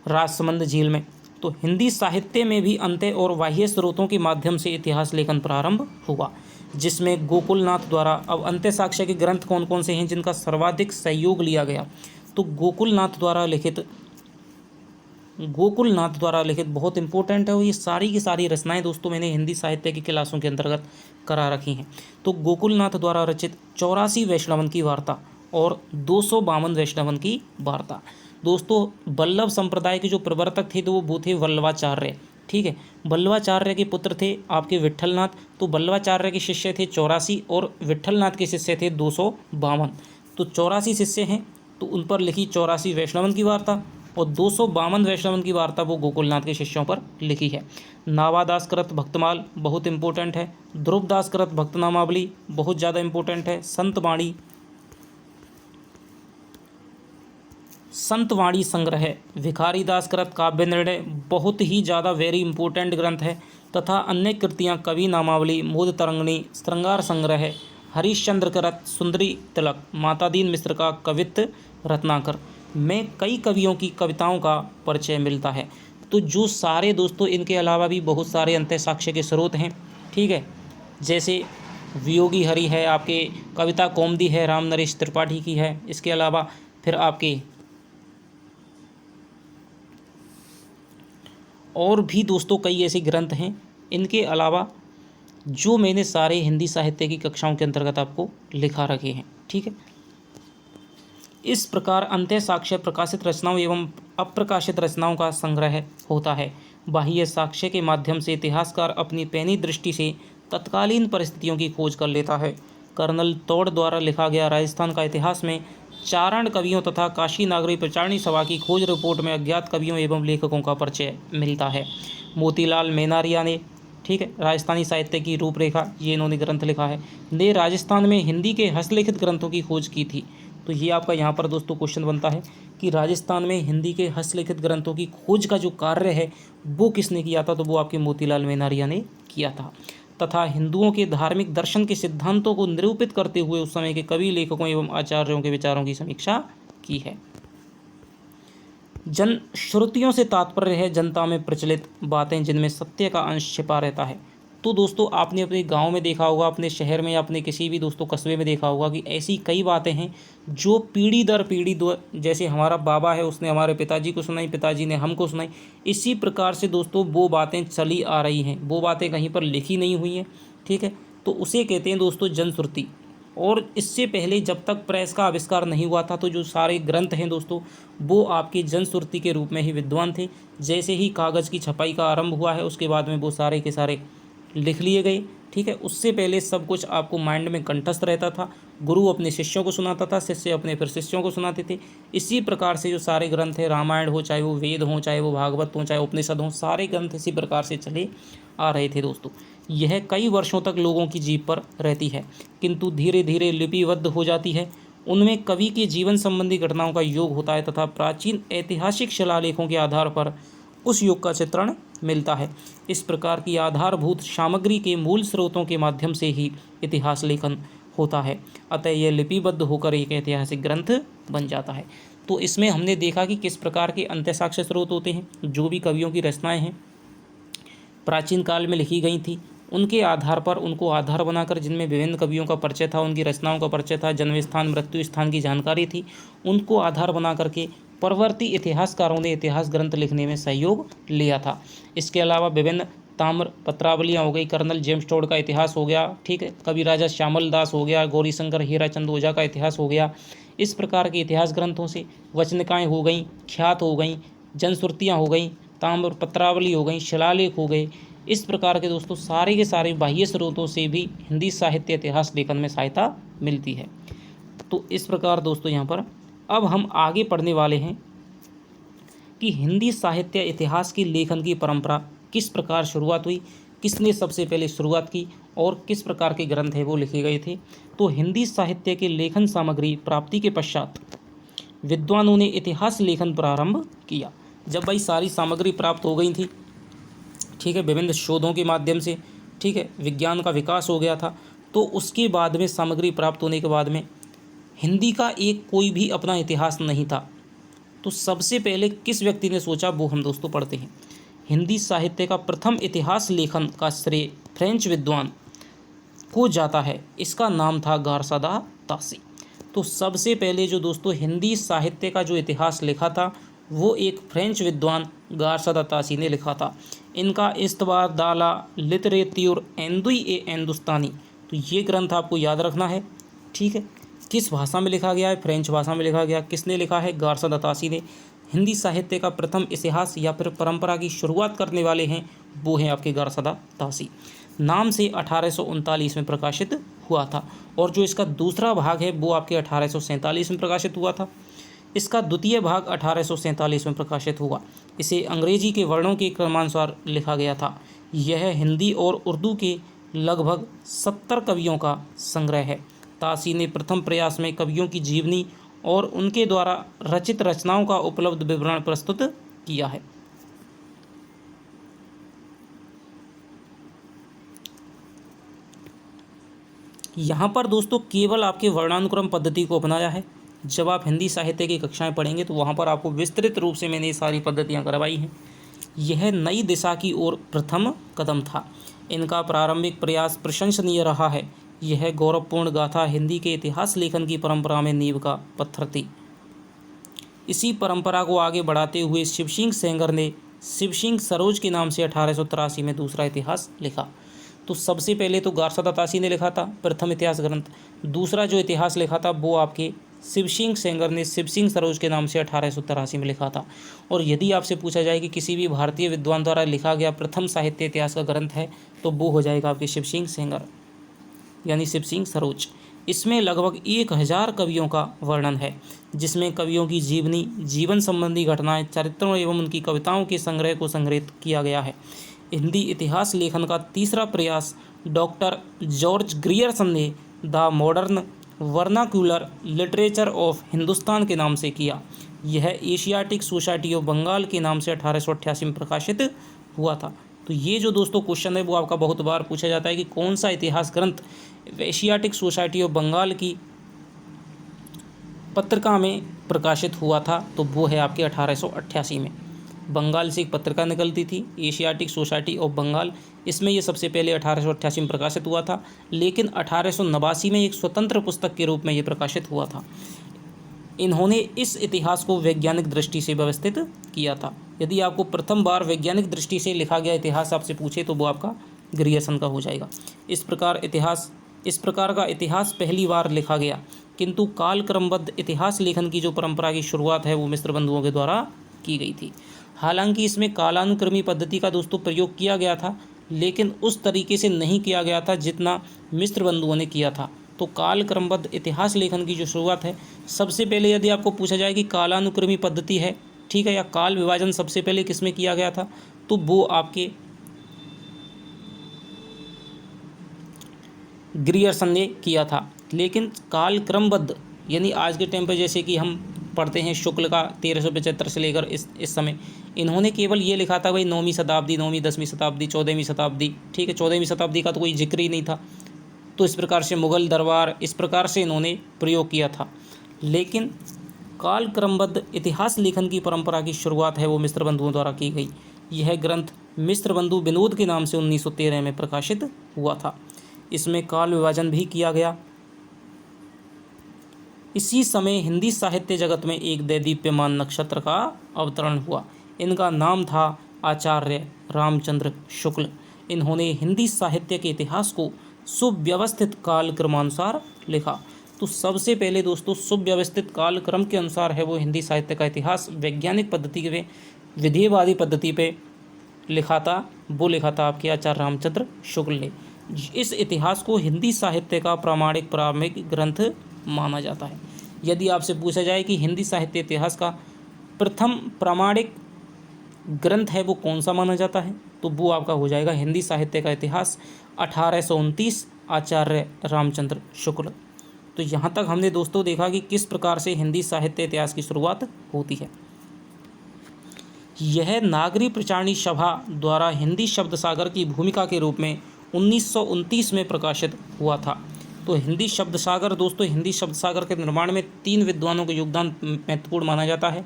Speaker 1: राजसमंद झील में। तो हिंदी साहित्य में भी अंत्य और बाह्य स्रोतों के माध्यम से इतिहास लेखन प्रारंभ हुआ, जिसमें गोकुलनाथ द्वारा, अब अंत्य साक्ष्य के ग्रंथ कौन कौन से हैं जिनका सर्वाधिक सहयोग लिया गया, तो गोकुलनाथ द्वारा लिखित बहुत इंपॉर्टेंट है। और ये सारी की सारी रचनाएं दोस्तों मैंने हिंदी साहित्य की क्लासों के अंतर्गत करा रखी हैं। तो गोकुलनाथ द्वारा रचित 84 वैष्णवन की वार्ता और 252 वैष्णवन की वार्ता। दोस्तों वल्लभ संप्रदाय के जो प्रवर्तक थे तो वो थे वल्लभाचार्य, ठीक है, वल्लभाचार्य के पुत्र थे आपके विट्ठलनाथ। तो वल्लभाचार्य के शिष्य थे 84 और विट्ठलनाथ के शिष्य थे 252। तो 84 शिष्य हैं तो उन पर लिखी 84 वैष्णवन की वार्ता और 252 वैष्णवन की वार्ता वो गोकुलनाथ के शिष्यों पर लिखी है। नावादास कृत भक्तमाल बहुत इंपॉर्टेंट है, ध्रुवदास कृत भक्तनामावली बहुत ज़्यादा इंपॉर्टेंट है, संतवाणी संग्रह, भिखारीदास कृत काव्य निर्णय बहुत ही ज़्यादा वेरी इंपॉर्टेंट ग्रंथ है, तथा अन्य कृतियाँ कवि नामावली, मोद तरंगिणी, श्रृंगार संग्रह, हरिश्चंद्र कृत सुंदरी तिलक, मातादीन मिश्र का कवित्त रत्नाकर में कई कवियों की कविताओं का परिचय मिलता है। तो जो सारे दोस्तों, इनके अलावा भी बहुत सारे अंत्य साक्ष्य के स्रोत हैं, ठीक है, जैसे वियोगी हरि है, आपके कविता कौमुदी है, राम नरेश त्रिपाठी की है, इसके अलावा फिर आपके और भी दोस्तों कई ऐसे ग्रंथ हैं। इनके अलावा जो मैंने सारे हिंदी साहित्य की कक्षाओं के अंतर्गत आपको लिखा रखे हैं, ठीक है। इस प्रकार अंत्य साक्ष्य प्रकाशित रचनाओं एवं अप्रकाशित रचनाओं का संग्रह होता है। बाह्य साक्ष्य के माध्यम से इतिहासकार अपनी पैनी दृष्टि से तत्कालीन परिस्थितियों की खोज कर लेता है। कर्नल तोड़ द्वारा लिखा गया राजस्थान का इतिहास में चारण कवियों तथा काशी नागरी प्रचारणी सभा की खोज रिपोर्ट में अज्ञात कवियों एवं लेखकों का परिचय मिलता है। मोतीलाल मेनारिया ने, ठीक है, राजस्थानी साहित्य की रूपरेखा, ये इन्होंने ग्रंथ लिखा है, ने राजस्थान में हिंदी के हस्तलिखित ग्रंथों की खोज की थी। तो ये आपका यहाँ पर दोस्तों क्वेश्चन बनता है कि राजस्थान में हिंदी के हस्तलिखित ग्रंथों की खोज का जो कार्य है वो किसने किया था, तो वो आपके मोतीलाल मेनारिया ने किया था। तथा हिंदुओं के धार्मिक दर्शन के सिद्धांतों को निरूपित करते हुए उस समय के कवि, लेखकों एवं आचार्यों के विचारों की समीक्षा की है। जन श्रुतियों से तात्पर्य है जनता में प्रचलित बातें जिनमें सत्य का अंश छिपा रहता है। तो दोस्तों आपने अपने गांव में देखा होगा, अपने शहर में या अपने किसी भी दोस्तों कस्बे में देखा होगा कि ऐसी कई बातें हैं जो पीढ़ी दर पीढ़ी दो, जैसे हमारा बाबा है उसने हमारे पिताजी को सुनाई, पिताजी ने हमको सुनाई, इसी प्रकार से दोस्तों वो बातें चली आ रही हैं, वो बातें कहीं पर लिखी नहीं हुई हैं। ठीक है, तो उसे कहते हैं दोस्तों जनश्रुति। और इससे पहले जब तक प्रेस का आविष्कार नहीं हुआ था तो जो सारे ग्रंथ हैं दोस्तों वो आपके जनश्रुति के रूप में ही विद्वान थे। जैसे ही कागज़ की छपाई का आरंभ हुआ है उसके बाद में वो सारे के सारे लिख लिए गए। ठीक है, उससे पहले सब कुछ आपको माइंड में कंठस्थ रहता था, गुरु अपने शिष्यों को सुनाता था, शिष्य अपने फिर शिष्यों को सुनाते थे। इसी प्रकार से जो सारे ग्रंथ हैं, रामायण हो, चाहे वो वेद हों, चाहे वो भागवत हों, चाहे उपनिषद हों, सारे ग्रंथ इसी प्रकार से चले आ रहे थे दोस्तों। यह कई वर्षों तक लोगों की जीभ पर रहती है, किंतु धीरे धीरे लिपिबद्ध हो जाती है। उनमें कवि के जीवन संबंधी घटनाओं का योग होता है तथा प्राचीन ऐतिहासिक शिलालेखों के आधार पर उस युग का चित्रण मिलता है। इस प्रकार की आधारभूत सामग्री के मूल स्रोतों के माध्यम से ही इतिहास लेखन होता है, अतः यह लिपिबद्ध होकर एक ऐतिहासिक ग्रंथ बन जाता है। तो इसमें हमने देखा कि किस प्रकार के अंत्यसाक्ष्य स्रोत होते हैं। जो भी कवियों की रचनाएं हैं प्राचीन काल में लिखी गई थी, उनके आधार पर उनको आधार बनाकर, जिनमें विभिन्न कवियों का परिचय था, उनकी रचनाओं का परिचय था, जन्म स्थान मृत्यु स्थान की जानकारी थी, उनको आधार बना करके परवर्ती इतिहासकारों ने इतिहास ग्रंथ लिखने में सहयोग लिया था। इसके अलावा विभिन्न ताम्र पत्रावलियाँ हो गई, कर्नल जेम्स टोड का इतिहास हो गया, ठीक है, कवि राजा श्यामल दास हो गया, गौरीशंकर हीराचंद ओझा का इतिहास हो गया। इस प्रकार के इतिहास ग्रंथों से वचनिकाएँ हो गई, ख्यात हो गई, जनश्रुतियाँ हो गई, ताम्र पत्रावली हो गई, शिलालेख हो गए। इस प्रकार के दोस्तों सारे के सारे बाह्य स्रोतों से भी हिंदी साहित्य इतिहास लेखन में सहायता मिलती है। तो इस प्रकार दोस्तों यहाँ पर अब हम आगे पढ़ने वाले हैं कि हिंदी साहित्य इतिहास की लेखन की परंपरा किस प्रकार शुरुआत हुई, किसने सबसे पहले शुरुआत की और किस प्रकार के ग्रंथ हैं वो लिखे गए थे। तो हिंदी साहित्य के लेखन सामग्री प्राप्ति के पश्चात विद्वानों ने इतिहास लेखन प्रारंभ किया। जब भाई सारी सामग्री प्राप्त हो गई थी, ठीक है, विभिन्न शोधों के माध्यम से, ठीक है, विज्ञान का विकास हो गया था, तो उसके बाद में सामग्री प्राप्त होने के बाद में हिंदी का एक कोई भी अपना इतिहास नहीं था। तो सबसे पहले किस व्यक्ति ने सोचा वो हम दोस्तों पढ़ते हैं। हिंदी साहित्य का प्रथम इतिहास लेखन का श्रेय फ्रेंच विद्वान को जाता है, इसका नाम था गारसादा तासी। तो सबसे पहले जो दोस्तों हिंदी साहित्य का जो इतिहास लिखा था वो एक फ्रेंच विद्वान गारसादा तासी ने लिखा था। इनका इस्तवार दाला लिटरेत्यूर एंदुई ए हिंदुस्तानी, तो ये ग्रंथ आपको याद रखना है। ठीक है, किस भाषा में लिखा गया है? फ्रेंच भाषा में लिखा गया। किसने लिखा है? गारसादा तासी ने। हिंदी साहित्य का प्रथम इतिहास या फिर परंपरा की शुरुआत करने वाले हैं वो हैं आपके गारसादा तासी। नाम से 1839 में प्रकाशित हुआ था और जो इसका दूसरा भाग है वो आपके 1847 में प्रकाशित हुआ था। इसका द्वितीय भाग 1847 में प्रकाशित हुआ। इसे अंग्रेजी के वर्णों के क्रमानुसार लिखा गया था। यह हिंदी और उर्दू के लगभग 70 कवियों का संग्रह है। तासी ने प्रथम प्रयास में कवियों की जीवनी और उनके द्वारा रचित रचनाओं का उपलब्ध विवरण प्रस्तुत किया है। यहाँ पर दोस्तों केवल आपके वर्णानुक्रम पद्धति को अपनाया है। जब आप हिंदी साहित्य की कक्षाएं पढ़ेंगे तो वहाँ पर आपको विस्तृत रूप से मैंने ये सारी पद्धतियाँ करवाई हैं। यह नई दिशा की ओर प्रथम कदम था। इनका प्रारंभिक प्रयास प्रशंसनीय रहा है। यह गौरवपूर्ण गाथा हिंदी के इतिहास लेखन की परंपरा में नींव का पत्थर थी। इसी परंपरा को आगे बढ़ाते हुए शिव सिंह सेंगर ने शिव सिंह सरोज के नाम से 1883 में दूसरा इतिहास लिखा। तो सबसे पहले तो गारसादा तासी ने लिखा था प्रथम इतिहास ग्रंथ। दूसरा जो इतिहास लिखा था वो आपके शिव सिंह सेंगर ने शिव सिंह सरोज के नाम से 1883 में लिखा था। और यदि आपसे पूछा जाए कि किसी भी भारतीय विद्वान द्वारा लिखा गया प्रथम साहित्य इतिहास का ग्रंथ है तो वो हो जाएगा आपके शिव सिंह सेंगर यानी शिव सिंह सरोज। इसमें लगभग 1000 कवियों का वर्णन है, जिसमें कवियों की जीवनी, जीवन संबंधी घटनाएं, चरित्रों एवं उनकी कविताओं के संग्रह को संग्रहित किया गया है। हिंदी इतिहास लेखन का तीसरा प्रयास डॉक्टर जॉर्ज ग्रियर्सन ने the modern vernacular literature of Hindustan के नाम से किया। यह एशियाटिक सोसाइटी ऑफ बंगाल के नाम से 1888 में प्रकाशित हुआ था। तो ये जो दोस्तों क्वेश्चन है वो आपका बहुत बार पूछा जाता है कि कौन सा इतिहास ग्रंथ एशियाटिक सोसाइटी ऑफ बंगाल की पत्रिका में प्रकाशित हुआ था, तो वो है आपके 1888 में। बंगाल से एक पत्रिका निकलती थी, एशियाटिक सोसाइटी ऑफ बंगाल। इसमें ये सबसे पहले 1888 में प्रकाशित हुआ था, लेकिन 1889 में एक स्वतंत्र पुस्तक के रूप में ये प्रकाशित हुआ था। इन्होंने इस इतिहास को वैज्ञानिक दृष्टि से व्यवस्थित किया था। यदि आपको प्रथम बार वैज्ञानिक दृष्टि से लिखा गया इतिहास आपसे पूछे तो वो आपका ग्रियर्सन का हो जाएगा। इस प्रकार का इतिहास पहली बार लिखा गया, किंतु कालक्रमबद्ध इतिहास लेखन की जो परंपरा की शुरुआत है वो मिस्र बंधुओं के द्वारा की गई थी। हालांकि इसमें कालानुक्रमी पद्धति का दोस्तों प्रयोग किया गया था, लेकिन उस तरीके से नहीं किया गया था जितना मिस्र बंधुओं ने किया था। तो कालक्रमबद्ध इतिहास लेखन की जो शुरुआत है, सबसे पहले यदि आपको पूछा जाए कि कालानुक्रमी पद्धति है, ठीक है, या काल विभाजन सबसे पहले किसमें किया गया था, तो वो आपके ग्रियर्सन ने किया था। लेकिन कालक्रमबद्ध यानी आज के टाइम पर जैसे कि हम पढ़ते हैं शुक्ल का 1375 से लेकर इस समय, इन्होंने केवल ये लिखा था भाई 9वीं शताब्दी, 9वीं 10वीं शताब्दी, 14वीं शताब्दी, ठीक है, 14वीं शताब्दी का तो कोई जिक्र ही नहीं था। तो इस प्रकार से मुग़ल दरबार, इस प्रकार से इन्होंने प्रयोग किया था। लेकिन कालक्रमबद्ध इतिहास लेखन की परंपरा की शुरुआत है वो मिस्र बंधुओं द्वारा की गई। यह ग्रंथ मिस्र बंधु विनोद के नाम से 1913 में प्रकाशित हुआ था। इसमें काल विभाजन भी किया गया। इसी समय हिंदी साहित्य जगत में एक दैदीप्यमान नक्षत्र का अवतरण हुआ। इनका नाम था आचार्य रामचंद्र शुक्ल। इन्होंने हिंदी साहित्य के इतिहास को सुव्यवस्थित कालक्रमानुसार लिखा। तो सबसे पहले दोस्तों सुव्यवस्थित कालक्रम के अनुसार है वो हिंदी साहित्य का इतिहास वैज्ञानिक पद्धति पे, विधिवादी पद्धति पे लिखा था। वो लिखा था आपके आचार्य रामचंद्र शुक्ल ने। इस इतिहास को हिंदी साहित्य का प्रामाणिक प्रारंभिक ग्रंथ माना जाता है। यदि आपसे पूछा जाए कि हिंदी साहित्य इतिहास का प्रथम प्रामाणिक ग्रंथ है वो कौन सा माना जाता है, तो वो आपका हो जाएगा हिंदी साहित्य का इतिहास 1829 आचार्य रामचंद्र शुक्ल। तो यहाँ तक हमने दोस्तों देखा कि किस प्रकार से हिंदी साहित्य इतिहास की शुरुआत होती है। यह नागरी प्रचारणी सभा द्वारा हिंदी शब्द सागर की भूमिका के रूप में 1929 में प्रकाशित हुआ था। तो हिंदी शब्द सागर दोस्तों, हिंदी शब्द सागर के निर्माण में 3 विद्वानों का योगदान महत्वपूर्ण माना जाता है।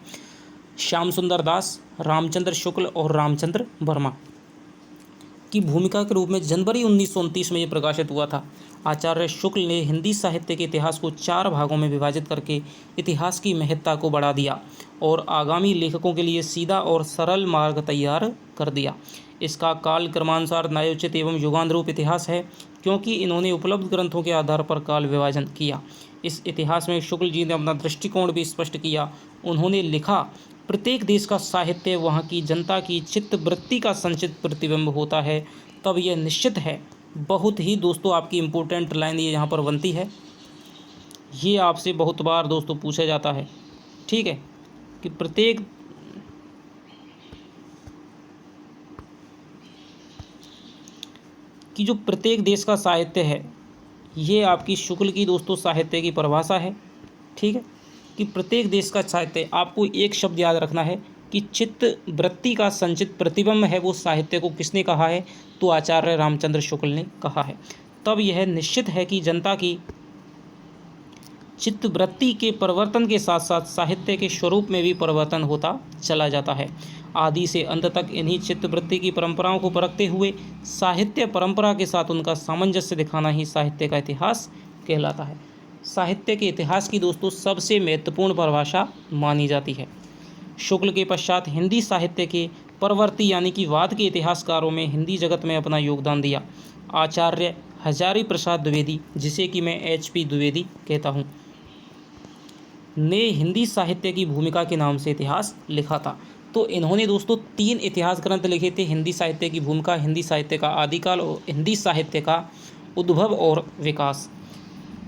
Speaker 1: श्याम सुंदर दास, रामचंद्र शुक्ल और रामचंद्र वर्मा की भूमिका के रूप में जनवरी 1929 में ये प्रकाशित हुआ था। आचार्य शुक्ल ने हिंदी साहित्य के इतिहास को 4 भागों में विभाजित करके इतिहास की महत्ता को बढ़ा दिया और आगामी लेखकों के लिए सीधा और सरल मार्ग तैयार कर दिया। इसका काल क्रमानुसार न्यायोचित एवं युगानुरूप इतिहास है, क्योंकि इन्होंने उपलब्ध ग्रंथों के आधार पर काल विभाजन किया। इस इतिहास में शुक्ल जी ने अपना दृष्टिकोण भी स्पष्ट किया। उन्होंने लिखा, प्रत्येक देश का साहित्य वहाँ की जनता की चित्त वृत्ति का संचित प्रतिबिंब होता है। तब यह निश्चित है, बहुत ही दोस्तों आपकी इम्पोर्टेंट लाइन ये यहाँ पर बनती है, ये आपसे बहुत बार दोस्तों पूछा जाता है, ठीक है, कि जो प्रत्येक देश का साहित्य है, ये आपकी शुक्ल की दोस्तों साहित्य की परिभाषा है, ठीक है, कि प्रत्येक देश का साहित्य, आपको एक शब्द याद रखना है कि चित्त वृत्ति का संचित प्रतिबिंब है वो साहित्य को किसने कहा है, तो आचार्य रामचंद्र शुक्ल ने कहा है। तब यह निश्चित है कि जनता की चित्त वृत्ति के परिवर्तन के साथ साथ साहित्य के स्वरूप में भी परिवर्तन होता चला जाता है। आदि से अंत तक इन्हीं चित्त वृत्ति की परंपराओं को परखते हुए साहित्य परंपरा के साथ उनका सामंजस्य दिखाना ही साहित्य का इतिहास कहलाता है। साहित्य के इतिहास की दोस्तों सबसे महत्वपूर्ण परिभाषा मानी जाती है। शुक्ल के पश्चात हिंदी साहित्य के परवर्ती यानी कि वाद के इतिहासकारों में हिंदी जगत में अपना योगदान दिया आचार्य हजारी प्रसाद द्विवेदी, जिसे कि मैं HP द्विवेदी कहता हूँ, ने हिंदी साहित्य की भूमिका के नाम से इतिहास लिखा था। तो इन्होंने दोस्तों 3 इतिहास ग्रंथ लिखे थे, हिंदी साहित्य की भूमिका, हिंदी साहित्य का आदिकाल और हिंदी साहित्य का उद्भव और विकास,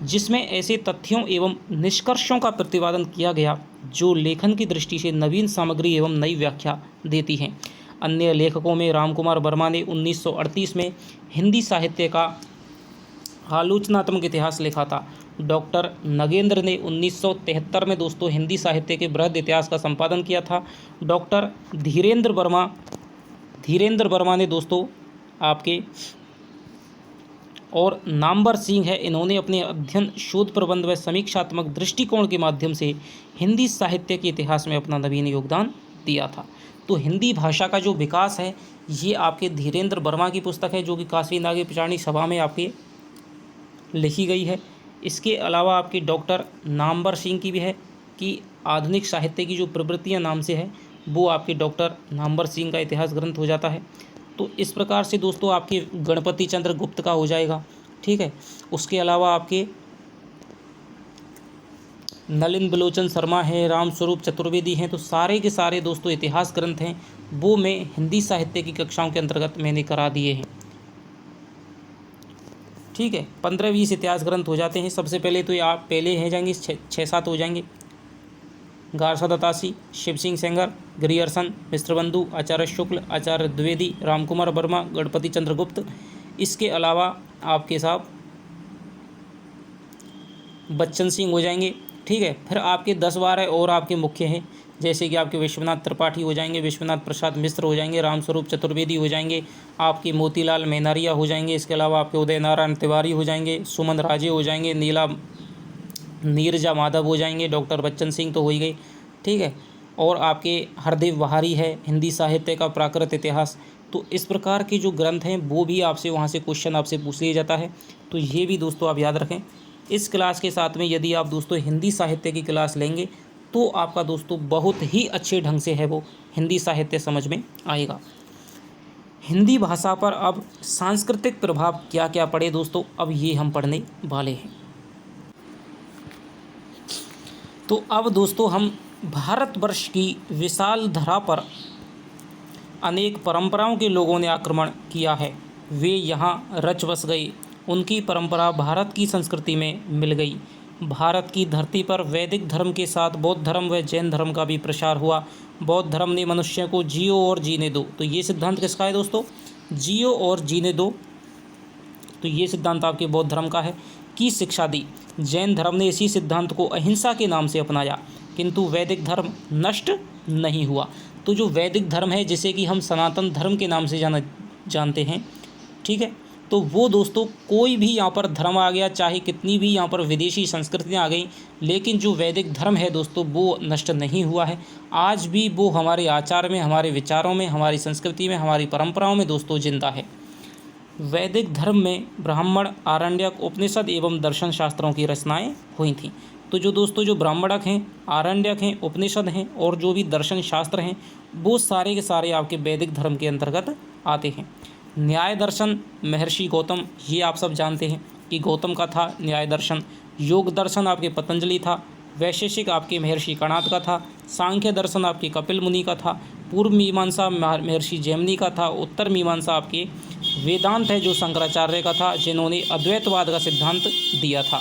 Speaker 1: जिसमें ऐसे तथ्यों एवं निष्कर्षों का प्रतिपादन किया गया जो लेखन की दृष्टि से नवीन सामग्री एवं नई व्याख्या देती हैं। अन्य लेखकों में रामकुमार वर्मा ने 1938 में हिंदी साहित्य का आलोचनात्मक इतिहास लिखा था। डॉक्टर नगेंद्र ने 1973 में दोस्तों हिंदी साहित्य के बृहद इतिहास का संपादन किया था। डॉक्टर धीरेन्द्र वर्मा ने दोस्तों आपके और नामवर सिंह है, इन्होंने अपने अध्ययन, शोध प्रबंध व समीक्षात्मक दृष्टिकोण के माध्यम से हिंदी साहित्य के इतिहास में अपना नवीन योगदान दिया था। तो हिंदी भाषा का जो विकास है ये आपके धीरेन्द्र वर्मा की पुस्तक है, जो कि काशी नागे पिचानी सभा में आपके लिखी गई है। इसके अलावा आपकी डॉक्टर नामवर सिंह की भी है कि आधुनिक साहित्य की जो प्रवृत्तियाँ नाम से है, वो आपके डॉक्टर नामवर सिंह का इतिहास ग्रंथ हो जाता है। तो इस प्रकार से दोस्तों आपके गणपति चंद्र गुप्त का हो जाएगा, ठीक है। उसके अलावा आपके नलिन बिलोचन शर्मा है, रामस्वरूप चतुर्वेदी हैं। तो सारे के सारे दोस्तों इतिहास ग्रंथ हैं, वो मैं हिंदी साहित्य की कक्षाओं के अंतर्गत मैंने करा दिए हैं, ठीक है। 15-20 इतिहास ग्रंथ हो जाते हैं। सबसे पहले तो ये आप पहले हैं जाएंगे 6-7 हो जाएंगे। गारसा दत्तासी, शिव सिंह सेंगर, ग्रियर्सन, मिश्र बंधु, आचार्य शुक्ल, आचार्य द्विवेदी, रामकुमार वर्मा, गणपति चंद्र गुप्त। इसके अलावा आपके साथ बच्चन सिंह हो जाएंगे, ठीक है। फिर आपके 10-12 और आपके मुख्य हैं, जैसे कि आपके विश्वनाथ त्रिपाठी हो जाएंगे, विश्वनाथ प्रसाद मिश्र हो जाएंगे, रामस्वरूप चतुर्वेदी हो जाएंगे, आपके मोतीलाल मेहनारिया हो जाएंगे। इसके अलावा आपके उदय नारायण तिवारी हो जाएंगे, सुमन राजे हो जाएंगे, नीरजा माधव हो जाएंगे, डॉक्टर बच्चन सिंह तो हो ही गई, ठीक है। और आपके हरदेव बहारी है, हिंदी साहित्य का प्राकृत इतिहास। तो इस प्रकार के जो ग्रंथ हैं वो भी आपसे वहाँ से क्वेश्चन आपसे पूछ लिया जाता है, तो ये भी दोस्तों आप याद रखें। इस क्लास के साथ में यदि आप दोस्तों हिंदी साहित्य की क्लास लेंगे तो आपका दोस्तों बहुत ही अच्छे ढंग से है वो हिंदी साहित्य समझ में आएगा। हिंदी भाषा पर अब सांस्कृतिक प्रभाव क्या क्या पड़े दोस्तों, अब ये हम पढ़ने वाले हैं। तो अब दोस्तों हम भारतवर्ष की विशाल धरा पर अनेक परंपराओं के लोगों ने आक्रमण किया है, वे यहाँ रच बस गए, उनकी परंपरा भारत की संस्कृति में मिल गई। भारत की धरती पर वैदिक धर्म के साथ बौद्ध धर्म व जैन धर्म का भी प्रसार हुआ। बौद्ध धर्म ने मनुष्य को जियो और जीने दो, तो ये सिद्धांत किसका है दोस्तों, जियो और जीने दो, तो ये सिद्धांत आपके बौद्ध धर्म का है, की शिक्षा दी। जैन धर्म ने इसी सिद्धांत को अहिंसा के नाम से अपनाया, किंतु वैदिक धर्म नष्ट नहीं हुआ। तो जो वैदिक धर्म है, जिसे कि हम सनातन धर्म के नाम से जानते हैं, ठीक है, तो वो दोस्तों कोई भी यहाँ पर धर्म आ गया, चाहे कितनी भी यहाँ पर विदेशी संस्कृतियाँ आ गई, लेकिन जो वैदिक धर्म है दोस्तों वो नष्ट नहीं हुआ है। आज भी वो हमारे आचार में, हमारे विचारों में, हमारी संस्कृति में, हमारी परंपराओं में दोस्तों जिंदा है। वैदिक धर्म में ब्राह्मण, आरण्यक, उपनिषद एवं दर्शन शास्त्रों की रचनाएँ हुई थीं। तो जो दोस्तों जो ब्राह्मणक हैं, आरण्यक हैं, उपनिषद हैं और जो भी दर्शन शास्त्र हैं, वो सारे के सारे आपके वैदिक धर्म के अंतर्गत आते हैं। न्याय दर्शन महर्षि गौतम, ये आप सब जानते हैं कि गौतम का था न्याय दर्शन। योग दर्शन आपके पतंजलि था। वैशेषिक आपके महर्षि कणाद का था। सांख्य दर्शन आपके कपिल मुनि का था। पूर्व मीमांसा महर्षि जैमिनी का था। उत्तर मीमांसा आपके वेदांत है जो शंकराचार्य का था, जिन्होंने अद्वैतवाद का सिद्धांत दिया था।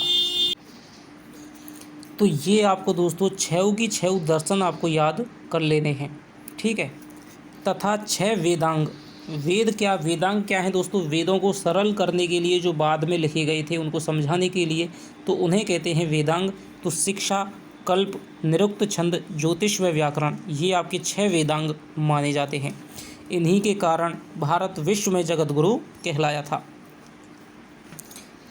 Speaker 1: तो ये आपको दोस्तों 6 की 6 दर्शन आपको याद कर लेने हैं, ठीक है। तथा 6 वेदांग, वेद क्या, वेदांग क्या है दोस्तों, वेदों को सरल करने के लिए जो बाद में लिखे गए थे उनको समझाने के लिए, तो उन्हें कहते हैं वेदांग। तो शिक्षा, कल्प, निरुक्त, छंद, ज्योतिष व व्याकरण, ये आपके 6 वेदांग माने जाते हैं। इन्हीं के कारण भारत विश्व में जगतगुरु कहलाया था।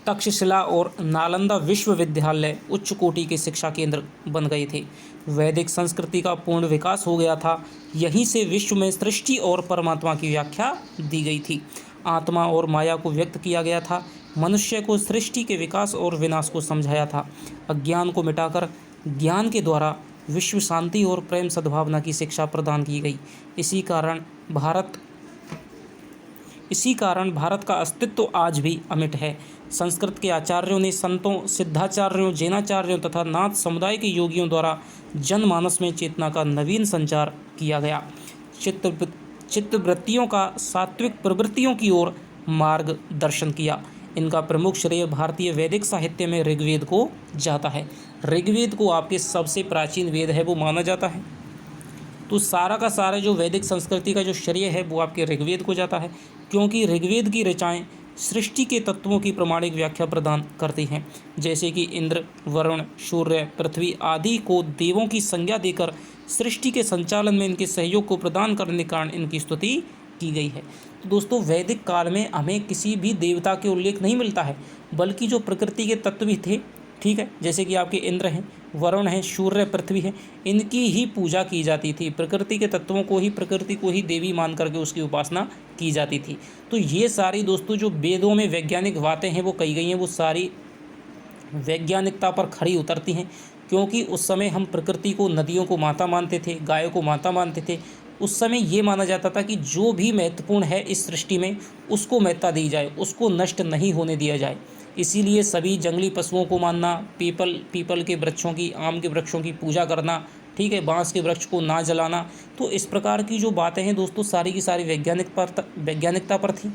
Speaker 1: तक्षशिला और नालंदा विश्वविद्यालय उच्च कोटि के शिक्षा केंद्र बन गए थे। वैदिक संस्कृति का पूर्ण विकास हो गया था। यहीं से विश्व में सृष्टि और परमात्मा की व्याख्या दी गई थी। आत्मा और माया को व्यक्त किया गया था। मनुष्य को सृष्टि के विकास और विनाश को समझाया था। अज्ञान को मिटाकर ज्ञान के द्वारा विश्व शांति और प्रेम सद्भावना की शिक्षा प्रदान की गई। इसी कारण भारत का अस्तित्व आज भी अमिट है। संस्कृत के आचार्यों ने संतों, सिद्धाचार्यों, जैनाचार्यों तथा नाथ समुदाय के योगियों द्वारा जनमानस में चेतना का नवीन संचार किया गया। चित्तवृत्तियों का सात्विक प्रवृत्तियों की ओर मार्गदर्शन किया। इनका प्रमुख श्रेय भारतीय वैदिक साहित्य में ऋग्वेद को जाता है। ऋग्वेद को आपके सबसे प्राचीन वेद है वो माना जाता है। तो सारा का सारा जो वैदिक संस्कृति का जो श्रेय है वो आपके ऋग्वेद को जाता है, क्योंकि ऋग्वेद की ऋचाएँ सृष्टि के तत्वों की प्रमाणिक व्याख्या प्रदान करती हैं। जैसे कि इंद्र, वरुण, सूर्य, पृथ्वी आदि को देवों की संज्ञा देकर सृष्टि के संचालन में इनके सहयोग को प्रदान करने के कारण इनकी स्तुति की गई है। तो दोस्तों वैदिक काल में हमें किसी भी देवता के उल्लेख नहीं मिलता है, बल्कि जो प्रकृति के तत्व भी थे, ठीक है, जैसे कि आपके इंद्र हैं, वरुण है, सूर्य, पृथ्वी है, इनकी ही पूजा की जाती थी। प्रकृति के तत्वों को ही, प्रकृति को ही देवी मान करके उसकी उपासना की जाती थी। तो ये सारी दोस्तों जो वेदों में वैज्ञानिक बातें हैं वो कही गई हैं, वो सारी वैज्ञानिकता पर खरी उतरती हैं, क्योंकि उस समय हम प्रकृति को, नदियों को माता मानते थे, गायों को माता मानते थे। उस समय ये माना जाता था कि जो भी महत्वपूर्ण है इस सृष्टि में उसको महत्ता दी जाए, उसको नष्ट नहीं होने दिया जाए। इसीलिए सभी जंगली पशुओं को मानना, पीपल के वृक्षों की, आम के वृक्षों की पूजा करना, ठीक है, बांस के वृक्ष को ना जलाना। तो इस प्रकार की जो बातें हैं दोस्तों सारी की सारी वैज्ञानिकता पर थी।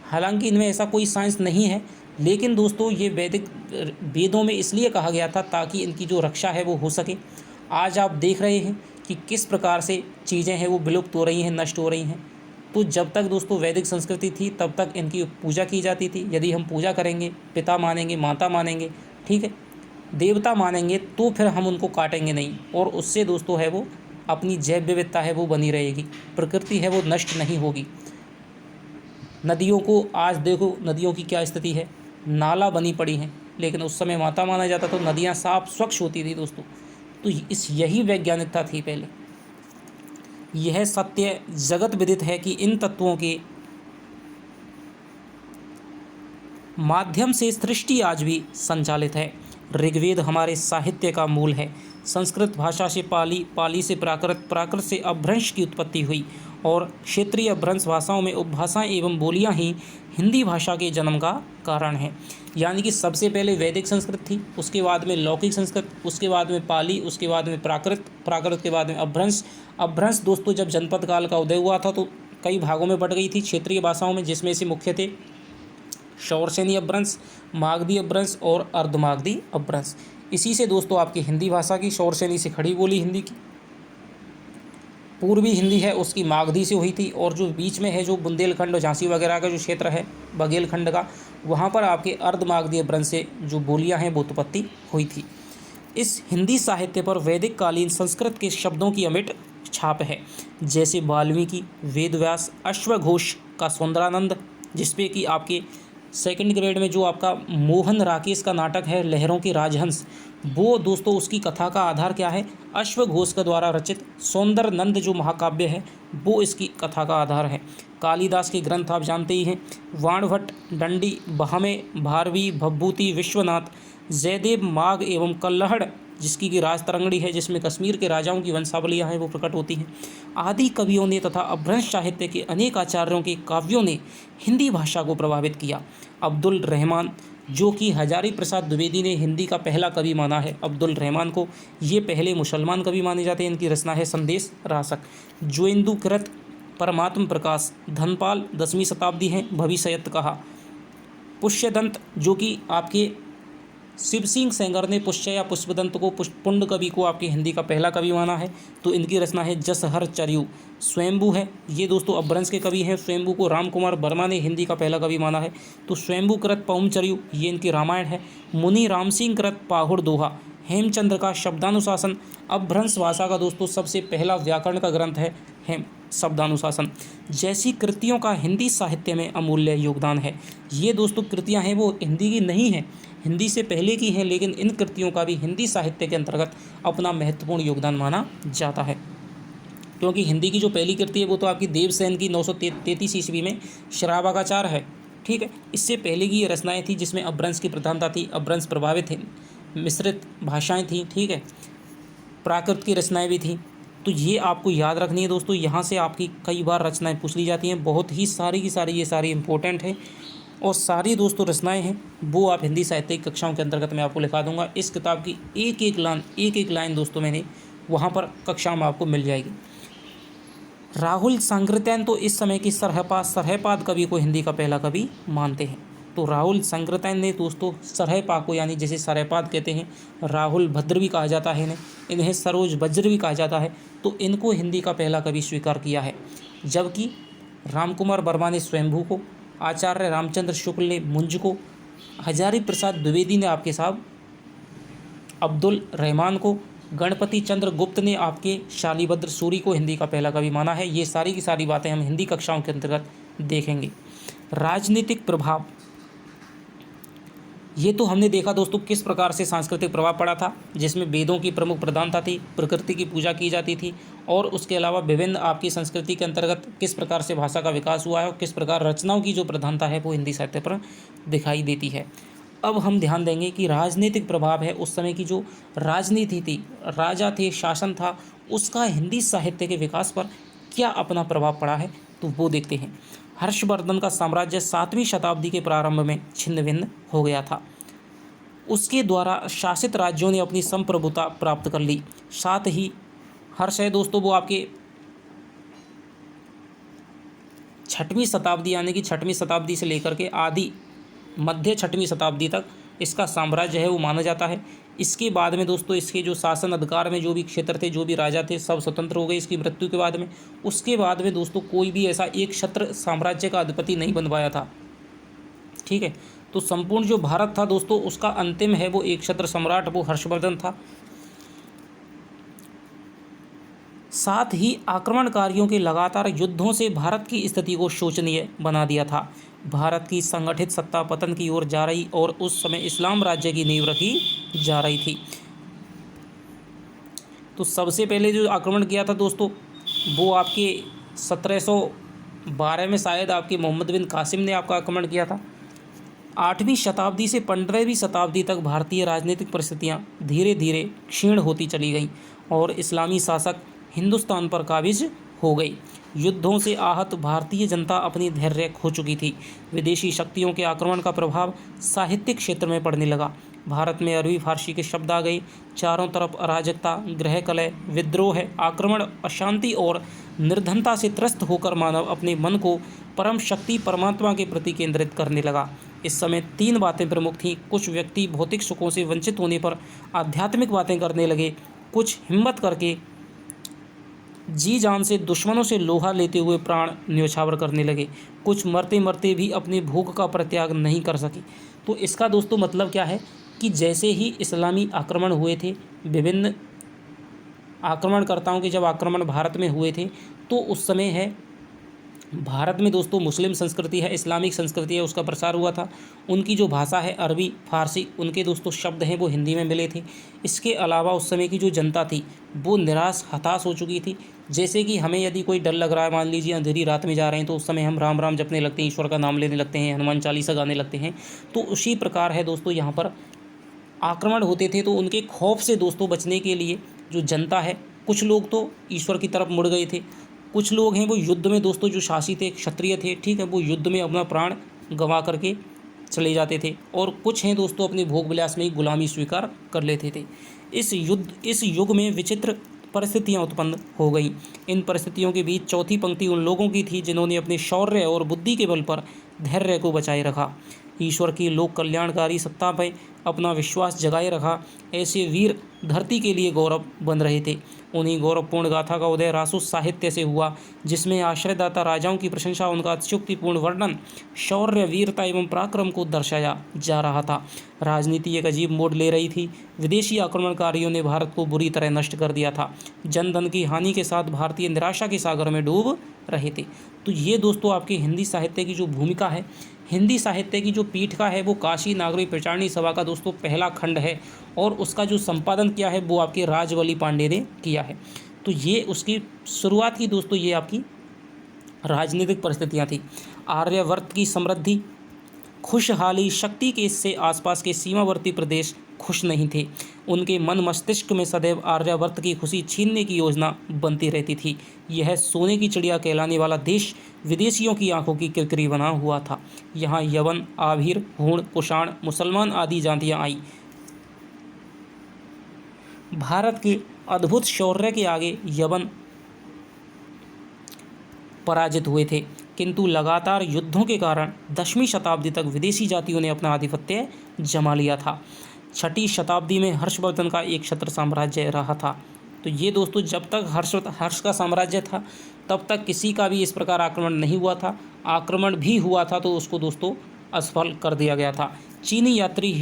Speaker 1: हालांकि इनमें ऐसा कोई साइंस नहीं है, लेकिन दोस्तों ये वेदों में इसलिए कहा गया था ताकि इनकी जो रक्षा है वो हो सके। आज आप देख रहे हैं कि किस प्रकार से चीज़ें हैं वो विलुप्त हो रही हैं, नष्ट हो रही हैं। तो जब तक दोस्तों वैदिक संस्कृति थी तब तक इनकी पूजा की जाती थी। यदि हम पूजा करेंगे, पिता मानेंगे, माता मानेंगे, ठीक है, देवता मानेंगे, तो फिर हम उनको काटेंगे नहीं, और उससे दोस्तों है वो अपनी जैव विविधता है वो बनी रहेगी, प्रकृति है वो नष्ट नहीं होगी। नदियों को आज देखो, नदियों की क्या स्थिति है, नाला बनी पड़ी हैं, लेकिन उस समय माता माना जाता तो नदियाँ साफ स्वच्छ होती थी दोस्तों। तो यही वैज्ञानिकता थी पहले। यह सत्य जगत विदित है कि इन तत्वों के माध्यम से सृष्टि आज भी संचालित है। ऋग्वेद हमारे साहित्य का मूल है। संस्कृत भाषा से पाली, पाली से प्राकृत, प्राकृत से अपभ्रंश की उत्पत्ति हुई, और क्षेत्रीय अपभ्रंश भाषाओं में उपभाषाएं एवं बोलियां ही हिंदी भाषा के जन्म का कारण है। यानी कि सबसे पहले वैदिक संस्कृत थी, उसके बाद में लौकिक संस्कृत, उसके बाद में पाली, उसके बाद में प्राकृत, प्राकृत के बाद में अपभ्रंश। अपभ्रंश दोस्तों जब जनपद काल का उदय हुआ था तो कई भागों में बट गई थी क्षेत्रीय भाषाओं में, जिसमें से मुख्य थे शौरसेनी अपभ्रंश, मागधी अपभ्रंश और अर्धमागधी अपभ्रंश। इसी से दोस्तों आपकी हिंदी भाषा की शौरसेनी से खड़ी बोली हिंदी की, पूर्वी हिंदी है उसकी मागधी से हुई थी, और जो बीच में है जो बुंदेलखंड और झांसी वगैरह का जो क्षेत्र है बघेलखंड का, वहाँ पर आपके अर्धमागधी अपभ्रंश से जो बोलियाँ हैं वो उत्पत्ति हुई थी। इस हिंदी साहित्य पर वैदिक कालीन संस्कृत के शब्दों की अमिट छाप है, जैसे वाल्मीकि, वेदव्यास, अश्वघोष का सुंदरानंद, जिसपे कि आपके सेकंड ग्रेड में जो आपका मोहन राकेश का नाटक है लहरों के राजहंस, वो दोस्तों उसकी कथा का आधार क्या है, अश्वघोष के द्वारा रचित सौंदर नंद जो महाकाव्य है वो इसकी कथा का आधार है। कालिदास के ग्रंथ आप जानते ही हैं, वाणभट्ट, दंडी, बहमे, भारवी, भभूति, विश्वनाथ, जयदेव, माघ एवं कल्लहड़, जिसकी की राजतरंगड़ी है, जिसमें कश्मीर के राजाओं की वंशावलियाँ हैं वो प्रकट होती हैं, आदि कवियों ने तथा अपभ्रंश साहित्य के अनेक आचार्यों के काव्यों ने हिंदी भाषा को प्रभावित किया। अब्दुल रहमान, जो कि हजारी प्रसाद द्विवेदी ने हिंदी का पहला कवि माना है अब्दुल रहमान को, ये पहले मुसलमान कवि माने जाते हैं। इनकी रचना है संदेश रासक। ज्वेंदुकृत, परमात्म प्रकाश, धनपाल 10वीं शताब्दी है, भविष्यत कहा। पुष्यदंत, जो कि आपके शिव सिंह सेंगर ने पुष्य या पुष्पदंत को, पुंड कवि को आपकी हिंदी का पहला कवि माना है, तो इनकी रचना है जसहर चर्यू। स्वयंभू है, ये दोस्तों अपभ्रंश के कवि हैं। स्वयंभू को राम कुमार वर्मा ने हिंदी का पहला कवि माना है, तो स्वयंभू कृत पौमचर्यू ये इनकी रामायण है। मुनि राम सिंह कृत पाहुड़ दोहा। हेमचंद्र का शब्दानुशासन अपभ्रंश भाषा का दोस्तों सबसे पहला व्याकरण का ग्रंथ है हेम शब्दानुशासन। जैसी कृतियों का हिंदी साहित्य में अमूल्य योगदान है। ये दोस्तों कृतियाँ हैं वो हिंदी की नहीं हैं, हिंदी से पहले की हैं, लेकिन इन कृतियों का भी हिंदी साहित्य के अंतर्गत अपना महत्वपूर्ण योगदान माना जाता है। क्योंकि हिंदी की जो पहली कृति है वो तो आपकी देवसेन की 933 ईस्वी में श्रावकाचार है, ठीक है। इससे पहले की ये रचनाएँ थी जिसमें अपभ्रंश की प्रधानता थी, अपभ्रंश प्रभावित थे, मिश्रित भाषाएँ थीं, ठीक है, प्राकृत की रचनाएँ भी थीं। तो ये आपको याद रखनी है दोस्तों, यहाँ से आपकी कई बार रचनाएँ पूछ ली जाती हैं, बहुत ही सारी की सारी ये सारी इंपॉर्टेंट है, और सारी दोस्तों रचनाएँ हैं वो आप हिंदी साहित्य की कक्षाओं के अंतर्गत मैं आपको लिखा दूंगा। इस किताब की एक एक लाइन दोस्तों मैंने वहाँ पर कक्षा में आपको मिल जाएगी। राहुल सांकृत्यायन तो इस समय की सरहपाद कवि को हिंदी का पहला कवि मानते हैं। तो राहुल सांकृत्यायन ने दोस्तों सरहपा को, यानी जैसे सरहपाद कहते हैं, राहुल भद्र भी कहा जाता है इन्हें सरोज वज्र भी कहा जाता है, तो इनको हिंदी का पहला कवि स्वीकार किया है। जबकि रामकुमार वर्मा ने स्वयंभू को, आचार्य रामचंद्र शुक्ल ने मुंज को, हजारी प्रसाद द्विवेदी ने आपके साहब अब्दुल रहमान को, गणपति चंद्र गुप्त ने आपके शालीभद्र सूरी को हिंदी का पहला कवि माना है। ये सारी की सारी बातें हम हिंदी कक्षाओं के अंतर्गत देखेंगे। राजनीतिक प्रभाव, ये तो हमने देखा दोस्तों किस प्रकार से सांस्कृतिक प्रभाव पड़ा था, जिसमें वेदों की प्रमुख प्रधानता थी, प्रकृति की पूजा की जाती थी, और उसके अलावा विभिन्न आपकी संस्कृति के अंतर्गत किस प्रकार से भाषा का विकास हुआ है और किस प्रकार रचनाओं की जो प्रधानता है वो हिंदी साहित्य पर दिखाई देती है। अब हम ध्यान देंगे कि राजनीतिक प्रभाव है, उस समय की जो राजनीति थी, राजा थे, शासन था, उसका हिंदी साहित्य के विकास पर क्या अपना प्रभाव पड़ा है, तो वो देखते हैं। हर्षवर्धन का साम्राज्य 7वीं शताब्दी के प्रारंभ में छिन्न भिन्न हो गया था। उसके द्वारा शासित राज्यों ने अपनी संप्रभुता प्राप्त कर ली। साथ ही हर्ष है दोस्तों वो आपके 6वीं शताब्दी यानी कि 6वीं शताब्दी से लेकर के आदि मध्य 6वीं शताब्दी तक इसका साम्राज्य है वो माना जाता है। इसके बाद में दोस्तों इसके जो शासन अधिकार में जो भी क्षेत्र थे, जो भी राजा थे, सब स्वतंत्र हो गए इसकी मृत्यु के बाद में। उसके बाद में दोस्तों कोई भी ऐसा एक छत्र साम्राज्य का अधिपति नहीं बन पाया था। ठीक है, तो संपूर्ण जो भारत था दोस्तों उसका अंतिम है वो एक छत्र सम्राट वो हर्षवर्धन था। साथ ही आक्रमणकारियों के लगातार युद्धों से भारत की स्थिति को शोचनीय बना दिया था। भारत की संगठित सत्ता पतन की ओर जा रही और उस समय इस्लाम राज्य की नींव रखी जा रही थी। तो सबसे पहले जो आक्रमण किया था दोस्तों वो आपके 1712 में शायद आपके मोहम्मद बिन कासिम ने आपका आक्रमण किया था। 8वीं शताब्दी से 15वीं शताब्दी तक भारतीय राजनीतिक परिस्थितियां धीरे धीरे क्षीण होती चली गईं और इस्लामी शासक हिंदुस्तान पर काबिज हो गई। युद्धों से आहत भारतीय जनता अपनी धैर्य खो चुकी थी। विदेशी शक्तियों के आक्रमण का प्रभाव साहित्यिक क्षेत्र में पड़ने लगा। भारत में अरबी फारसी के शब्द आ गए। चारों तरफ अराजकता, गृह कलह, विद्रोह, आक्रमण, अशांति और निर्धनता से त्रस्त होकर मानव अपने मन को परम शक्ति परमात्मा के प्रति केंद्रित करने लगा। इस समय 3 बातें प्रमुख थीं। कुछ व्यक्ति भौतिक सुखों से वंचित होने पर आध्यात्मिक बातें करने लगे। कुछ हिम्मत करके जी जान से दुश्मनों से लोहा लेते हुए प्राण न्यौछावर करने लगे। कुछ मरते मरते भी अपनी भूख का परित्याग नहीं कर सके। तो इसका दोस्तों मतलब क्या है कि जैसे ही इस्लामी आक्रमण हुए थे, विभिन्न आक्रमणकर्ताओं के जब आक्रमण भारत में हुए थे, तो उस समय है भारत में दोस्तों मुस्लिम संस्कृति है, इस्लामिक संस्कृति है, उसका प्रसार हुआ था। उनकी जो भाषा है अरबी फारसी, उनके दोस्तों शब्द हैं वो हिंदी में मिले थे। इसके अलावा उस समय की जो जनता थी वो निराश हताश हो चुकी थी। जैसे कि हमें यदि कोई डर लग रहा है, मान लीजिए अंधेरी रात में जा रहे हैं, तो उस समय हम राम राम जपने लगते हैं, ईश्वर का नाम लेने लगते हैं, हनुमान चालीसा गाने लगते हैं। तो उसी प्रकार है दोस्तों यहाँ पर आक्रमण होते थे, तो उनके खौफ से दोस्तों बचने के लिए जो जनता है, कुछ लोग तो ईश्वर की तरफ मुड़ गए थे, कुछ लोग हैं वो युद्ध में दोस्तों जो शासी थे, क्षत्रिय थे, ठीक है, वो युद्ध में अपना प्राण गंवा करके चले जाते थे, और कुछ हैं दोस्तों अपने भोग विलास में ही गुलामी स्वीकार कर लेते थे। इस युग में विचित्र परिस्थितियां उत्पन्न हो गईं। इन परिस्थितियों के बीच चौथी पंक्ति उन लोगों की थी जिन्होंने अपने शौर्य और बुद्धि के बल पर धैर्य को बचाए रखा, ईश्वर की लोक कल्याणकारी सत्ता पर अपना विश्वास जगाए रखा। ऐसे वीर धरती के लिए गौरव बन रहे थे। उन्हीं गौरवपूर्ण गाथा का उदय रासु साहित्य से हुआ, जिसमें आश्रयदाता राजाओं की प्रशंसा, उनका अत्युक्तिपूर्ण वर्णन, शौर्य, वीरता एवं पराक्रम को दर्शाया जा रहा था। राजनीति एक अजीब मोड़ ले रही थी। विदेशी आक्रमणकारियों ने भारत को बुरी तरह नष्ट कर दिया था। जन धन की हानि के साथ भारतीय निराशा के सागर में डूब रहे थे। तो ये दोस्तों आपके हिंदी साहित्य की जो भूमिका है, हिंदी साहित्य की जो पीठिका है, वो काशी नागरी प्रचारणी सभा का दोस्तों पहला खंड है, और उसका जो संपादन किया है वो आपके राजवली पांडे ने किया है। तो ये उसकी शुरुआत की दोस्तों ये आपकी राजनीतिक परिस्थितियाँ थी। आर्यवर्त की समृद्धि, खुशहाली, शक्ति के इससे आसपास के सीमावर्ती प्रदेश खुश नहीं थे। उनके मन मस्तिष्क में सदैव आर्यावर्त की खुशी छीनने की योजना बनती रहती थी। यह सोने की चिड़िया कहलाने वाला देश विदेशियों की आंखों की किरकिरी बना हुआ था। यहाँ यवन, आभीर, हूण, कुषाण, मुसलमान आदि जातियाँ आई। भारत के अद्भुत शौर्य के आगे यवन पराजित हुए थे, किंतु लगातार युद्धों के कारण 10वीं शताब्दी तक विदेशी जातियों ने अपना आधिपत्य जमा लिया था। 6वीं शताब्दी में हर्षवर्धन का एक छत्र साम्राज्य रहा था। तो ये दोस्तों जब तक हर्ष का साम्राज्य था तब तक किसी का भी इस प्रकार आक्रमण नहीं हुआ था। आक्रमण भी हुआ था तो उसको दोस्तों असफल कर दिया गया था। चीनी यात्री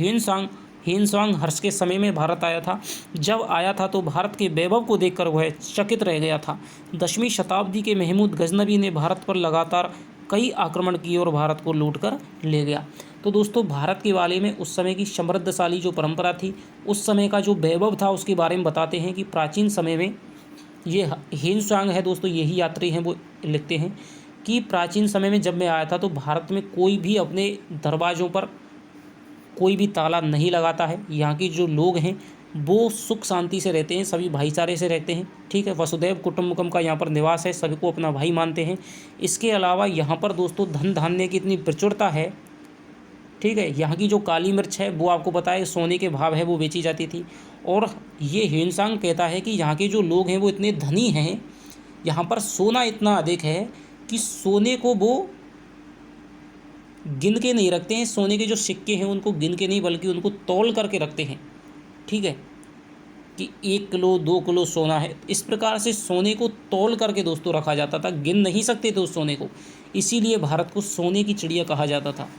Speaker 1: ह्वेनसांग हर्ष के समय में भारत आया था। जब आया था तो भारत के वैभव को देखकर वह चकित रह गया था। 10वीं शताब्दी के महमूद गजनबी ने भारत पर लगातार कई आक्रमण किए और भारत को लूट कर ले गया। तो तो दोस्तों भारत के बारे में उस समय की समृद्धशाली जो परंपरा थी, उस समय का जो वैभव था, उसके बारे में बताते हैं कि प्राचीन समय में ये ह्वेनसांग है दोस्तों, यही यात्री हैं, वो लिखते हैं कि प्राचीन समय में जब मैं आया था तो भारत में कोई भी अपने दरवाज़ों पर कोई भी ताला नहीं लगाता है। यहाँ के जो लोग हैं वो सुख शांति से रहते हैं, सभी भाईचारे से रहते हैं। ठीक है, वसुधैव कुटुंबकम का यहाँ पर निवास है, सभी को अपना भाई मानते हैं। इसके अलावा यहाँ पर दोस्तों धन धान्य की इतनी प्रचुरता है। ठीक है, यहाँ की जो काली मिर्च है वो आपको पता है सोने के भाव है वो बेची जाती थी। और ये ह्वेनसांग कहता है कि यहाँ के जो लोग हैं वो इतने धनी हैं, यहाँ पर सोना इतना अधिक है कि सोने को वो गिन के नहीं रखते हैं, सोने के जो सिक्के हैं उनको गिन के नहीं बल्कि उनको तौल करके रखते हैं। ठीक है, कि 1 किलो 2 किलो सोना है, इस प्रकार से सोने को तौल करके दोस्तों रखा जाता था, गिन नहीं सकते थे उस सोने को, इसीलिए भारत को सोने की चिड़िया कहा जाता था।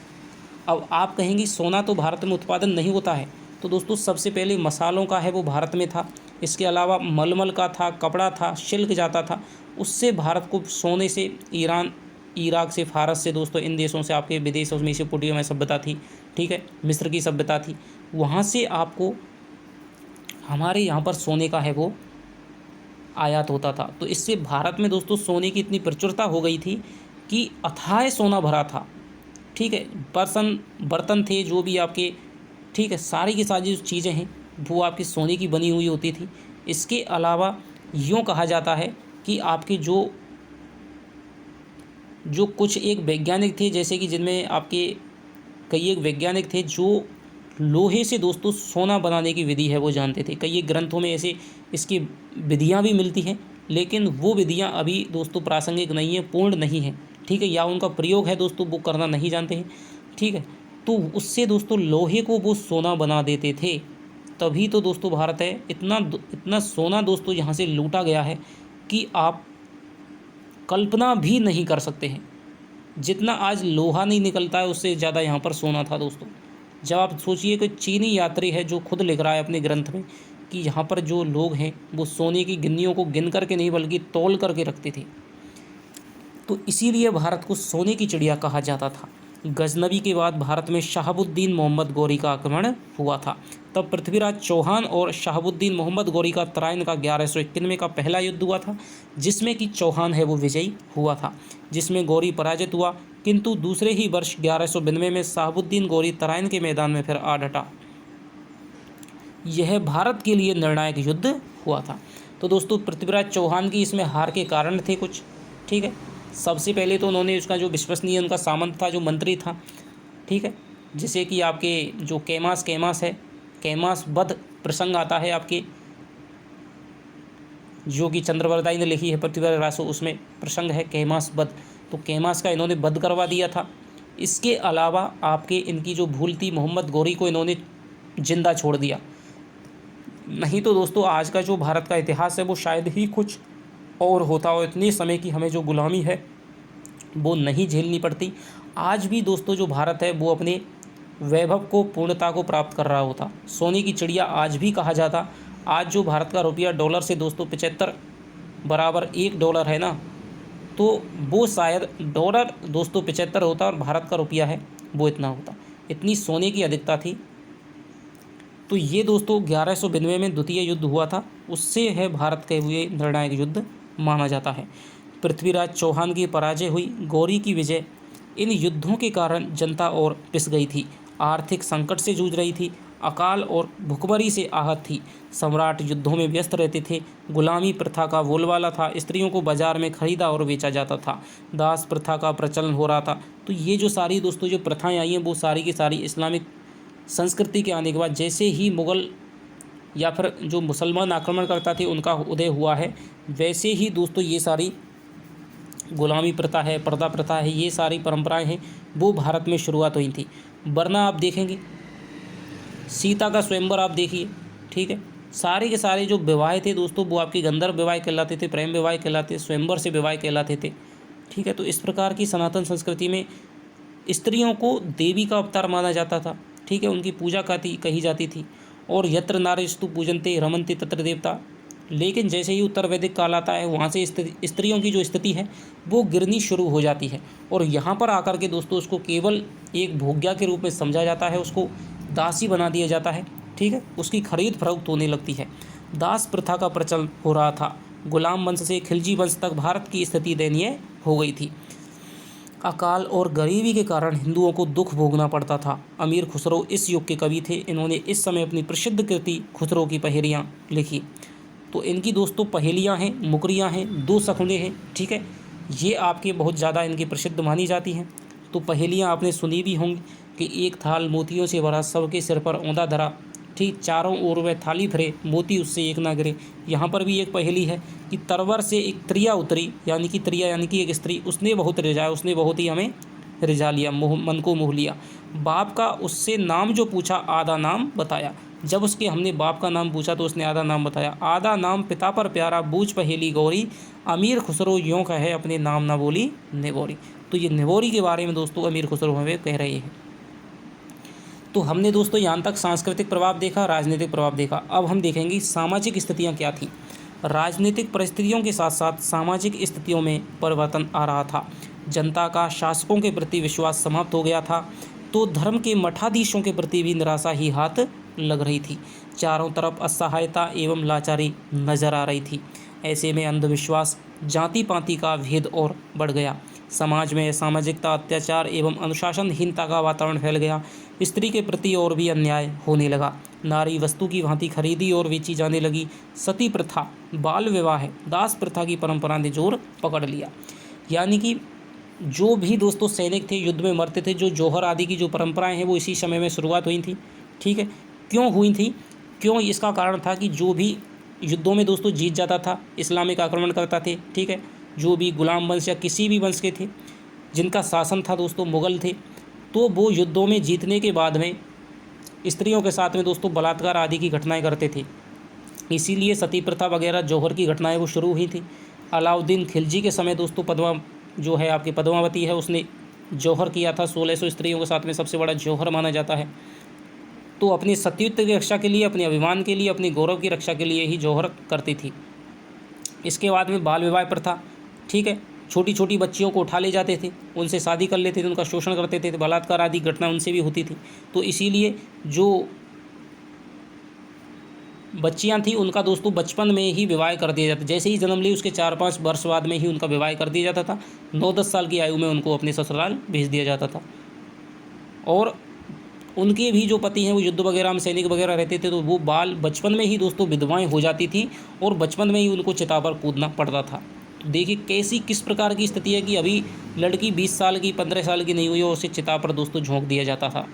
Speaker 1: अब आप कहेंगे सोना तो भारत में उत्पादन नहीं होता है, तो दोस्तों सबसे पहले मसालों का है वो भारत में था। इसके अलावा मलमल का था, कपड़ा था, सिल्क जाता था, उससे भारत को सोने से ईरान, इराक से, फारस से दोस्तों, इन देशों से, आपके विदेशों में मेसोपोटामिया सभ्यता थी। ठीक है, मिस्र की सभ्यता थी, वहाँ से आपको हमारे यहाँ पर सोने का है वो आयात होता था। तो इससे भारत में दोस्तों सोने की इतनी प्रचुरता हो गई थी कि अथाह सोना भरा था। ठीक है, बर्तन थे जो भी आपके, ठीक है, सारी की सारी जो चीज़ें हैं वो आपकी सोने की बनी हुई होती थी। इसके अलावा यूँ कहा जाता है कि आपके जो कुछ एक वैज्ञानिक थे, जैसे कि जिनमें आपके कई एक वैज्ञानिक थे जो लोहे से दोस्तों सोना बनाने की विधि है वो जानते थे। कई एक ग्रंथों में ऐसे इसकी विधियाँ भी मिलती हैं, लेकिन वो विधियाँ अभी दोस्तों प्रासंगिक नहीं है, पूर्ण नहीं है। ठीक है, या उनका प्रयोग है दोस्तों वो करना नहीं जानते हैं। ठीक है, तो उससे दोस्तों लोहे को वो सोना बना देते थे, तभी तो दोस्तों भारत है इतना सोना दोस्तों यहाँ से लूटा गया है कि आप कल्पना भी नहीं कर सकते हैं। जितना आज लोहा नहीं निकलता है उससे ज़्यादा यहाँ पर सोना था दोस्तों। जब आप सोचिए कि चीनी यात्री है जो खुद लिख रहा है अपने ग्रंथ में कि यहाँ पर जो लोग हैं वो सोने की गिन्नियों को गिन करके नहीं बल्कि तौल करके रखते थे, तो इसीलिए भारत को सोने की चिड़िया कहा जाता था। गजनबी के बाद भारत में शहाबुद्दीन मोहम्मद गौरी का आक्रमण हुआ था। तब पृथ्वीराज चौहान और शहाबुद्दीन मोहम्मद गौरी का तराइन का 1191 का पहला युद्ध हुआ था, जिसमें कि चौहान है वो विजयी हुआ था, जिसमें गौरी पराजित हुआ। किंतु दूसरे ही वर्ष 1192 में शहाबुद्दीन गौरी तराइन के मैदान में फिर आ डटा। यह भारत के लिए निर्णायक युद्ध हुआ था। तो दोस्तों पृथ्वीराज चौहान की इसमें हार के कारण थे कुछ। ठीक है, सबसे पहले तो उन्होंने उसका जो विश्वसनीय उनका सामंत था, जो मंत्री था, ठीक है, जैसे कि आपके जो कैमास है, कैमास वध प्रसंग आता है आपके, जो कि चंद्रवरदाई ने लिखी है पृथ्वीराज रासो, उसमें प्रसंग है कैमास वध। तो कैमास का इन्होंने वध करवा दिया था। इसके अलावा आपके इनकी जो भूल थी, मोहम्मद गौरी को इन्होंने जिंदा छोड़ दिया। नहीं तो दोस्तों आज का जो भारत का इतिहास है वो शायद ही कुछ और होता, और इतने समय की हमें जो गुलामी है वो नहीं झेलनी पड़ती। आज भी दोस्तों जो भारत है वो अपने वैभव को, पूर्णता को प्राप्त कर रहा होता। सोने की चिड़िया आज भी कहा जाता। आज जो भारत का रुपया डॉलर से दोस्तों 75 बराबर $1 है ना, तो वो शायद डॉलर दोस्तों 75 होता और भारत का रुपया है वो इतना होता। इतनी सोने की अधिकता थी। तो ये दोस्तों 1192 में द्वितीय युद्ध हुआ था, उससे है भारत के हुए निर्णायक युद्ध माना जाता है। पृथ्वीराज चौहान की पराजय हुई, गौरी की विजय। इन युद्धों के कारण जनता और पिस गई थी, आर्थिक संकट से जूझ रही थी, अकाल और भुखमरी से आहत थी। सम्राट युद्धों में व्यस्त रहते थे, गुलामी प्रथा का बोलबाला था, स्त्रियों को बाजार में खरीदा और बेचा जाता था, दास प्रथा का प्रचलन हो रहा था। तो ये जो सारी दोस्तों जो प्रथाएं आई हैं वो सारी की सारी इस्लामिक संस्कृति के आने के बाद, जैसे ही मुग़ल या फिर जो मुसलमान आक्रमण करता थे उनका उदय हुआ है, वैसे ही दोस्तों ये सारी गुलामी प्रथा है, पर्दा प्रथा है, ये सारी परंपराएं हैं वो भारत में शुरुआत हुई थी। वरना आप देखेंगे सीता का स्वयंवर आप देखिए, ठीक है, सारे के सारे जो विवाह थे दोस्तों वो आपके गंधर्व विवाह कहलाते थे, प्रेम विवाह कहलाते, स्वयंवर से विवाह कहलाते थे। ठीक है, तो इस प्रकार की सनातन संस्कृति में स्त्रियों को देवी का अवतार माना जाता था। ठीक है, उनकी पूजा कही जाती थी। और यत्र नारीस्तु पूजन्ते रमन्ते तत्र देवता। लेकिन जैसे ही उत्तर वैदिक काल आता है वहाँ से स्त्रियों की जो स्थिति है वो गिरनी शुरू हो जाती है, और यहाँ पर आकर के दोस्तों उसको केवल एक भोग्या के रूप में समझा जाता है, उसको दासी बना दिया जाता है, ठीक है, उसकी खरीद फरोख्त होने लगती है। दास प्रथा का प्रचलन हो रहा था। गुलाम वंश से खिलजी वंश तक भारत की स्थिति दयनीय हो गई थी। अकाल और गरीबी के कारण हिंदुओं को दुख भोगना पड़ता था। अमीर खुसरो इस युग के कवि थे। इन्होंने इस समय अपनी प्रसिद्ध कृति खुसरो की पहेलियाँ लिखी। तो इनकी दोस्तों पहेलियाँ हैं, मुकरियाँ हैं, दो सखुने हैं, ठीक है, ये आपके बहुत ज़्यादा इनकी प्रसिद्ध मानी जाती हैं। तो पहेलियाँ आपने सुनी भी होंगी कि एक थाल मोतियों से भरा, सबके सिर पर औंधा धरा, ठीक, चारों ओर वह थाली भरे, मोती उससे एक ना गिरे। यहाँ पर भी एक पहेली है कि तरवर से एक त्रिया उतरी, यानी कि त्रिया यानी कि एक स्त्री, उसने बहुत रिझाया, उसने बहुत ही हमें रिझा लिया, मन को मोह लिया। बाप का उससे नाम जो पूछा, आधा नाम बताया। जब उसके हमने बाप का नाम पूछा तो उसने आधा नाम बताया। आधा नाम पिता पर प्यारा, बूझ पहेली गौरी, अमीर खुसरो यों कहे अपने नाम ना बोली निगोरी। तो ये निगोरी के बारे में दोस्तों अमीर खुसरो हमें कह रहे हैं। तो हमने दोस्तों यहाँ तक सांस्कृतिक प्रभाव देखा, राजनीतिक प्रभाव देखा। अब हम देखेंगे सामाजिक स्थितियाँ क्या थी। राजनीतिक परिस्थितियों के साथ साथ सामाजिक स्थितियों में परिवर्तन आ रहा था। जनता का शासकों के प्रति विश्वास समाप्त हो गया था, तो धर्म के मठाधीशों के प्रति भी निराशा ही हाथ लग रही थी। चारों तरफ असहायता एवं लाचारी नजर आ रही थी। ऐसे में अंधविश्वास, जाति पाति का भेद और बढ़ गया। समाज में असामाजिकता, अत्याचार एवं अनुशासनहीनता का वातावरण फैल गया। स्त्री के प्रति और भी अन्याय होने लगा। नारी वस्तु की भांति खरीदी और बेची जाने लगी। सती प्रथा, बाल विवाह, दास प्रथा की परंपरा ने जोर पकड़ लिया। यानी कि जो भी दोस्तों सैनिक थे, युद्ध में मरते थे, जो जौहर आदि की जो परंपराएं हैं वो इसी समय में शुरुआत हुई थी, ठीक है। क्यों हुई थी? क्यों? इसका कारण था कि जो भी युद्धों में दोस्तों जीत जाता था, इस्लामिक आक्रमण करता थे, ठीक है, जो भी गुलाम वंश या किसी भी वंश के थे जिनका शासन था दोस्तों, मुगल थे, तो वो युद्धों में जीतने के बाद में स्त्रियों के साथ में दोस्तों बलात्कार आदि की घटनाएं करते थे। इसीलिए सती प्रथा वगैरह जौहर की घटनाएं वो शुरू हुई थी। अलाउद्दीन खिलजी के समय दोस्तों जो है आपकी पद्मावती है, उसने जौहर किया था। 1600 स्त्रियों के साथ में सबसे बड़ा जौहर माना जाता है। तो अपनी सतीत्व की रक्षा के लिए, अपने अभिमान के लिए, अपने गौरव की रक्षा के लिए ही जौहर करती थी। इसके बाद में बाल विवाह प्रथा, ठीक है, छोटी छोटी बच्चियों को उठा ले जाते थे, उनसे शादी कर लेते थे, उनका शोषण करते थे, बलात्कार आदि घटना उनसे भी होती थी। तो इसीलिए जो बच्चियां थी उनका दोस्तों बचपन में ही विवाह कर दिया जाता। जैसे ही जन्म ली उसके 4-5 वर्ष बाद में ही उनका विवाह कर दिया जाता था। 9-10 साल की आयु में उनको अपने ससुराल भेज दिया जाता था। और उनके भी जो पति हैं वो युद्ध वगैरह में सैनिक वगैरह रहते थे, तो वो बचपन में ही दोस्तों विधवाएं हो जाती थी और बचपन में ही उनको चिता पर कूदना पड़ता था। तो देखिए किस प्रकार की स्थिति है कि अभी लड़की 20 साल की, 15 साल की नहीं हुई और उसे चिता पर दोस्तों झोंक दिया जाता था।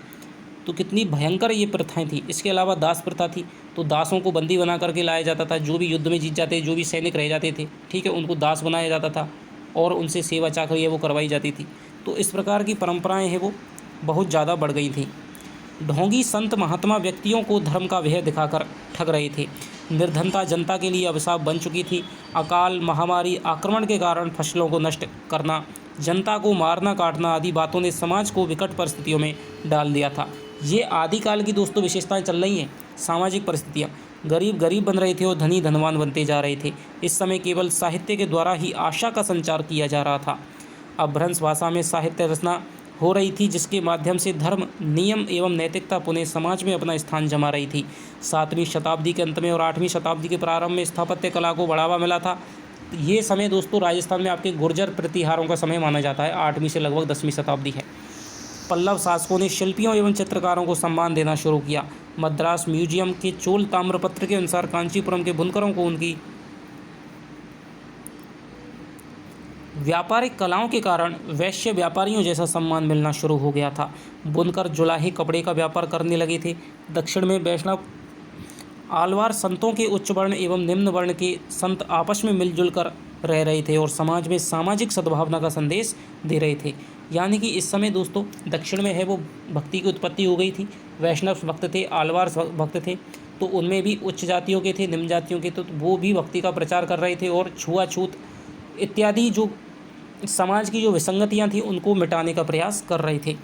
Speaker 1: तो कितनी भयंकर ये प्रथाएं थी। इसके अलावा दास प्रथा थी, तो दासों को बंदी बना करके लाया जाता था। जो भी युद्ध में जीत जाते, जो भी सैनिक रह जाते थे, ठीक है, उनको दास बनाया जाता था और उनसे सेवा चाकरी है वो करवाई जाती थी। तो इस प्रकार की परंपराएं हैं वो बहुत ज़्यादा बढ़ गई थी। ढोंगी संत महात्मा व्यक्तियों को धर्म का भय दिखाकर ठग रहे थे। निर्धनता जनता के लिए अभिशाप बन चुकी थी। अकाल, महामारी, आक्रमण के कारण फसलों को नष्ट करना, जनता को मारना काटना आदि बातों ने समाज को विकट परिस्थितियों में डाल दिया था। ये आदिकाल की दोस्तों विशेषताएं चल रही हैं। सामाजिक परिस्थितियाँ, गरीब गरीब बन रहे थे और धनी धनवान बनते जा रहे थे। इस समय केवल साहित्य के द्वारा ही आशा का संचार किया जा रहा था। अपभ्रंश भाषा में साहित्य रचना हो रही थी, जिसके माध्यम से धर्म, नियम एवं नैतिकता पुनः समाज में अपना स्थान जमा रही थी। 7वीं शताब्दी के अंत में और 8वीं शताब्दी के प्रारंभ में स्थापत्य कला को बढ़ावा मिला था। ये समय दोस्तों राजस्थान में आपके गुर्जर प्रतिहारों का समय माना जाता है। 8वीं से लगभग 10वीं शताब्दी है। पल्लव शासकों ने शिल्पियों एवं चित्रकारों को सम्मान देना शुरू किया। मद्रास म्यूजियम के चोल ताम्रपत्र के अनुसार कांचीपुरम के बुनकरों को उनकी व्यापारिक कलाओं के कारण वैश्य व्यापारियों जैसा सम्मान मिलना शुरू हो गया था। बुनकर जुलाही कपड़े का व्यापार करने लगे थे। दक्षिण में वैष्णव आलवार संतों के उच्च वर्ण एवं निम्न वर्ण के संत आपस में मिलजुल कर रह रहे थे और समाज में सामाजिक सद्भावना का संदेश दे रहे थे। यानी कि इस समय दोस्तों दक्षिण में है वो भक्ति की उत्पत्ति हो गई थी। वैष्णव भक्त थे, आलवार भक्त थे, तो उनमें भी उच्च जातियों के थे, निम्न जातियों के, तो वो भी भक्ति का प्रचार कर रहे थे और छुआछूत इत्यादि जो समाज की जो विसंगतियां थी उनको मिटाने का प्रयास कर रहे थे।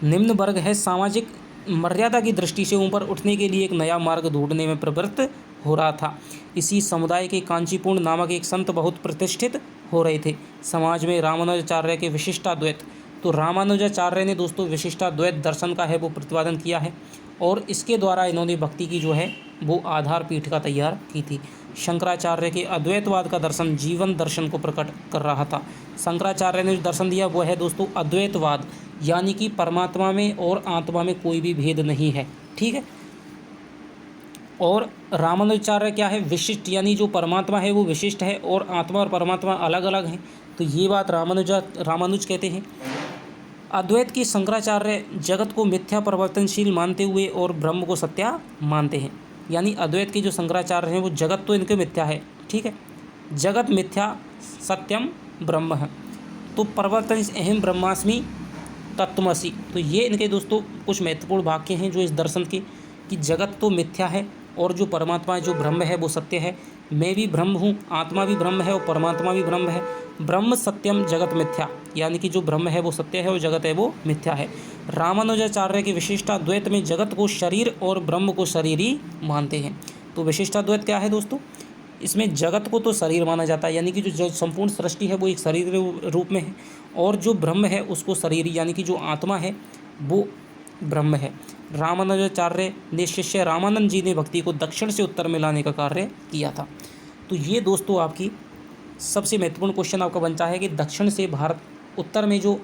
Speaker 1: निम्न वर्ग है सामाजिक मर्यादा की दृष्टि से ऊपर उठने के लिए एक नया मार्ग ढूंढने में प्रवृत्त हो रहा था। इसी समुदाय के कांचीपुर नामक एक संत बहुत प्रतिष्ठित हो रहे थे। समाज में रामानुजाचार्य के विशिष्टाद्वैत तो रामानुजाचार्य ने दोस्तों विशिष्टाद्वैत दर्शन का है वो प्रतिपादन किया है और इसके द्वारा इन्होंने भक्ति की जो है वो आधार पीठिका तैयार की थी। शंकराचार्य के अद्वैतवाद का दर्शन जीवन दर्शन को प्रकट कर रहा था। शंकराचार्य ने जो दर्शन दिया वो है दोस्तों अद्वैतवाद, यानी कि परमात्मा में और आत्मा में कोई भी भेद नहीं है, ठीक है। और रामानुजाचार्य क्या है, विशिष्ट, यानी जो परमात्मा है वो विशिष्ट है और आत्मा और परमात्मा अलग अलग हैं। तो ये बात रामानुज कहते हैं। अद्वैत की शंकराचार्य जगत को मिथ्या परिवर्तनशील मानते हुए और ब्रह्म को सत्या मानते हैं। यानी अद्वैत के जो शंकराचार्य हैं वो जगत तो इनके मिथ्या है, ठीक है, जगत मिथ्या सत्यम ब्रह्म है। तो परिवर्तन अहम ब्रह्मास्मि तत्वमसि, तो ये इनके दोस्तों कुछ महत्वपूर्ण वाक्य हैं जो इस दर्शन के, कि जगत तो मिथ्या है और जो परमात्मा जो ब्रह्म है वो सत्य है। मैं भी ब्रह्म हूँ, आत्मा भी ब्रह्म है और परमात्मा भी ब्रह्म है। ब्रह्म सत्यम जगत मिथ्या, यानी कि जो ब्रह्म है वो सत्य है और जगत है वो मिथ्या है। रामानुजाचार्य की विशिष्टाद्वैत में जगत को शरीर और ब्रह्म को शरीर ही मानते हैं। तो विशिष्टाद्वैत क्या है दोस्तों, इसमें जगत को तो शरीर माना जाता है, यानी कि जो संपूर्ण सृष्टि है वो एक शरीर रूप में है, और जो ब्रह्म है उसको शरीर, यानी कि जो आत्मा है वो ब्रह्म है। रामानुजाचार्य ने शिष्य रामानंद जी ने भक्ति को दक्षिण से उत्तर में लाने का कार्य किया था। तो ये दोस्तों आपकी सबसे महत्वपूर्ण क्वेश्चन आपका बनता है कि दक्षिण से भारत उत्तर में जो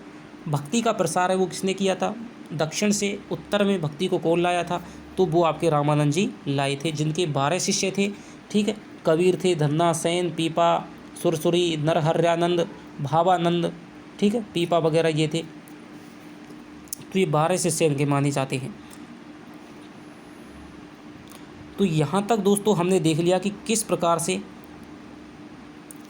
Speaker 1: भक्ति का प्रसार है वो किसने किया था, दक्षिण से उत्तर में भक्ति को कौन लाया था, तो वो आपके रामानंद जी लाए थे, जिनके 12 शिष्य थे, ठीक है। कबीर थे, धन्ना सेन, पीपा, सुरसुरी, नरहर्यानंद, भावानंद, ठीक है, पीपा वगैरह ये थे। तो ये 12 शिष्य इनके माने जाते हैं। तो यहाँ तक दोस्तों हमने देख लिया कि किस प्रकार से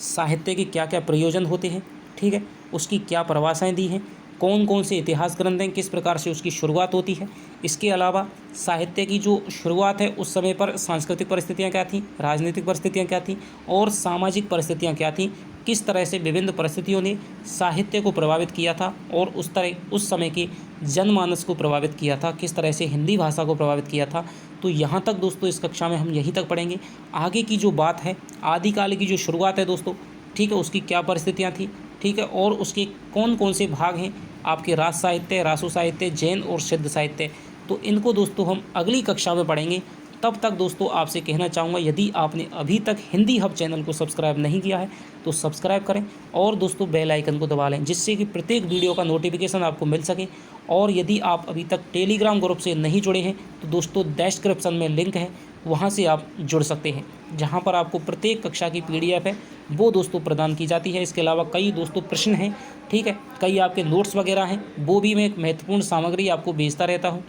Speaker 1: साहित्य के क्या क्या प्रयोजन होते हैं, ठीक है, उसकी क्या परिभाषाएं दी हैं, कौन कौन से इतिहास ग्रंथ हैं, किस प्रकार से उसकी शुरुआत होती है। इसके अलावा साहित्य की जो शुरुआत है उस समय पर सांस्कृतिक परिस्थितियाँ क्या थीं, राजनीतिक परिस्थितियाँ क्या थीं और सामाजिक परिस्थितियाँ क्या थीं, किस तरह से विभिन्न परिस्थितियों ने साहित्य को प्रभावित किया था और उस समय के जनमानस को प्रभावित किया था, किस तरह से हिंदी भाषा को प्रभावित किया था। तो यहाँ तक दोस्तों इस कक्षा में हम यहीं तक पढ़ेंगे। आगे की जो बात है आदिकाल की जो शुरुआत है दोस्तों, ठीक है, उसकी क्या परिस्थितियाँ थी, ठीक है, और उसके कौन कौन से भाग हैं, आपके रास साहित्य, रासो साहित्य, जैन और सिद्ध साहित्य, तो इनको दोस्तों हम अगली कक्षा में पढ़ेंगे। तब तक दोस्तों आपसे कहना चाहूँगा, यदि आपने अभी तक हिंदी हब चैनल को सब्सक्राइब नहीं किया है तो सब्सक्राइब करें और दोस्तों बेल आइकन को दबा लें, जिससे कि प्रत्येक वीडियो का नोटिफिकेशन आपको मिल सके। और यदि आप अभी तक टेलीग्राम ग्रुप से नहीं जुड़े हैं तो दोस्तों डिस्क्रिप्शन में लिंक है, वहाँ से आप जुड़ सकते हैं, जहाँ पर आपको प्रत्येक कक्षा की PDF है वो दोस्तों प्रदान की जाती है। इसके अलावा कई दोस्तों प्रश्न हैं, ठीक है, कई आपके नोट्स वगैरह हैं, वो भी मैं एक महत्वपूर्ण सामग्री आपको भेजता रहता हूँ।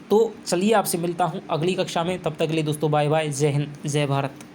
Speaker 1: तो चलिए आपसे मिलता हूँ अगली कक्षा में, तब तक के लिए दोस्तों बाय बाय, जय हिंद, जय भारत।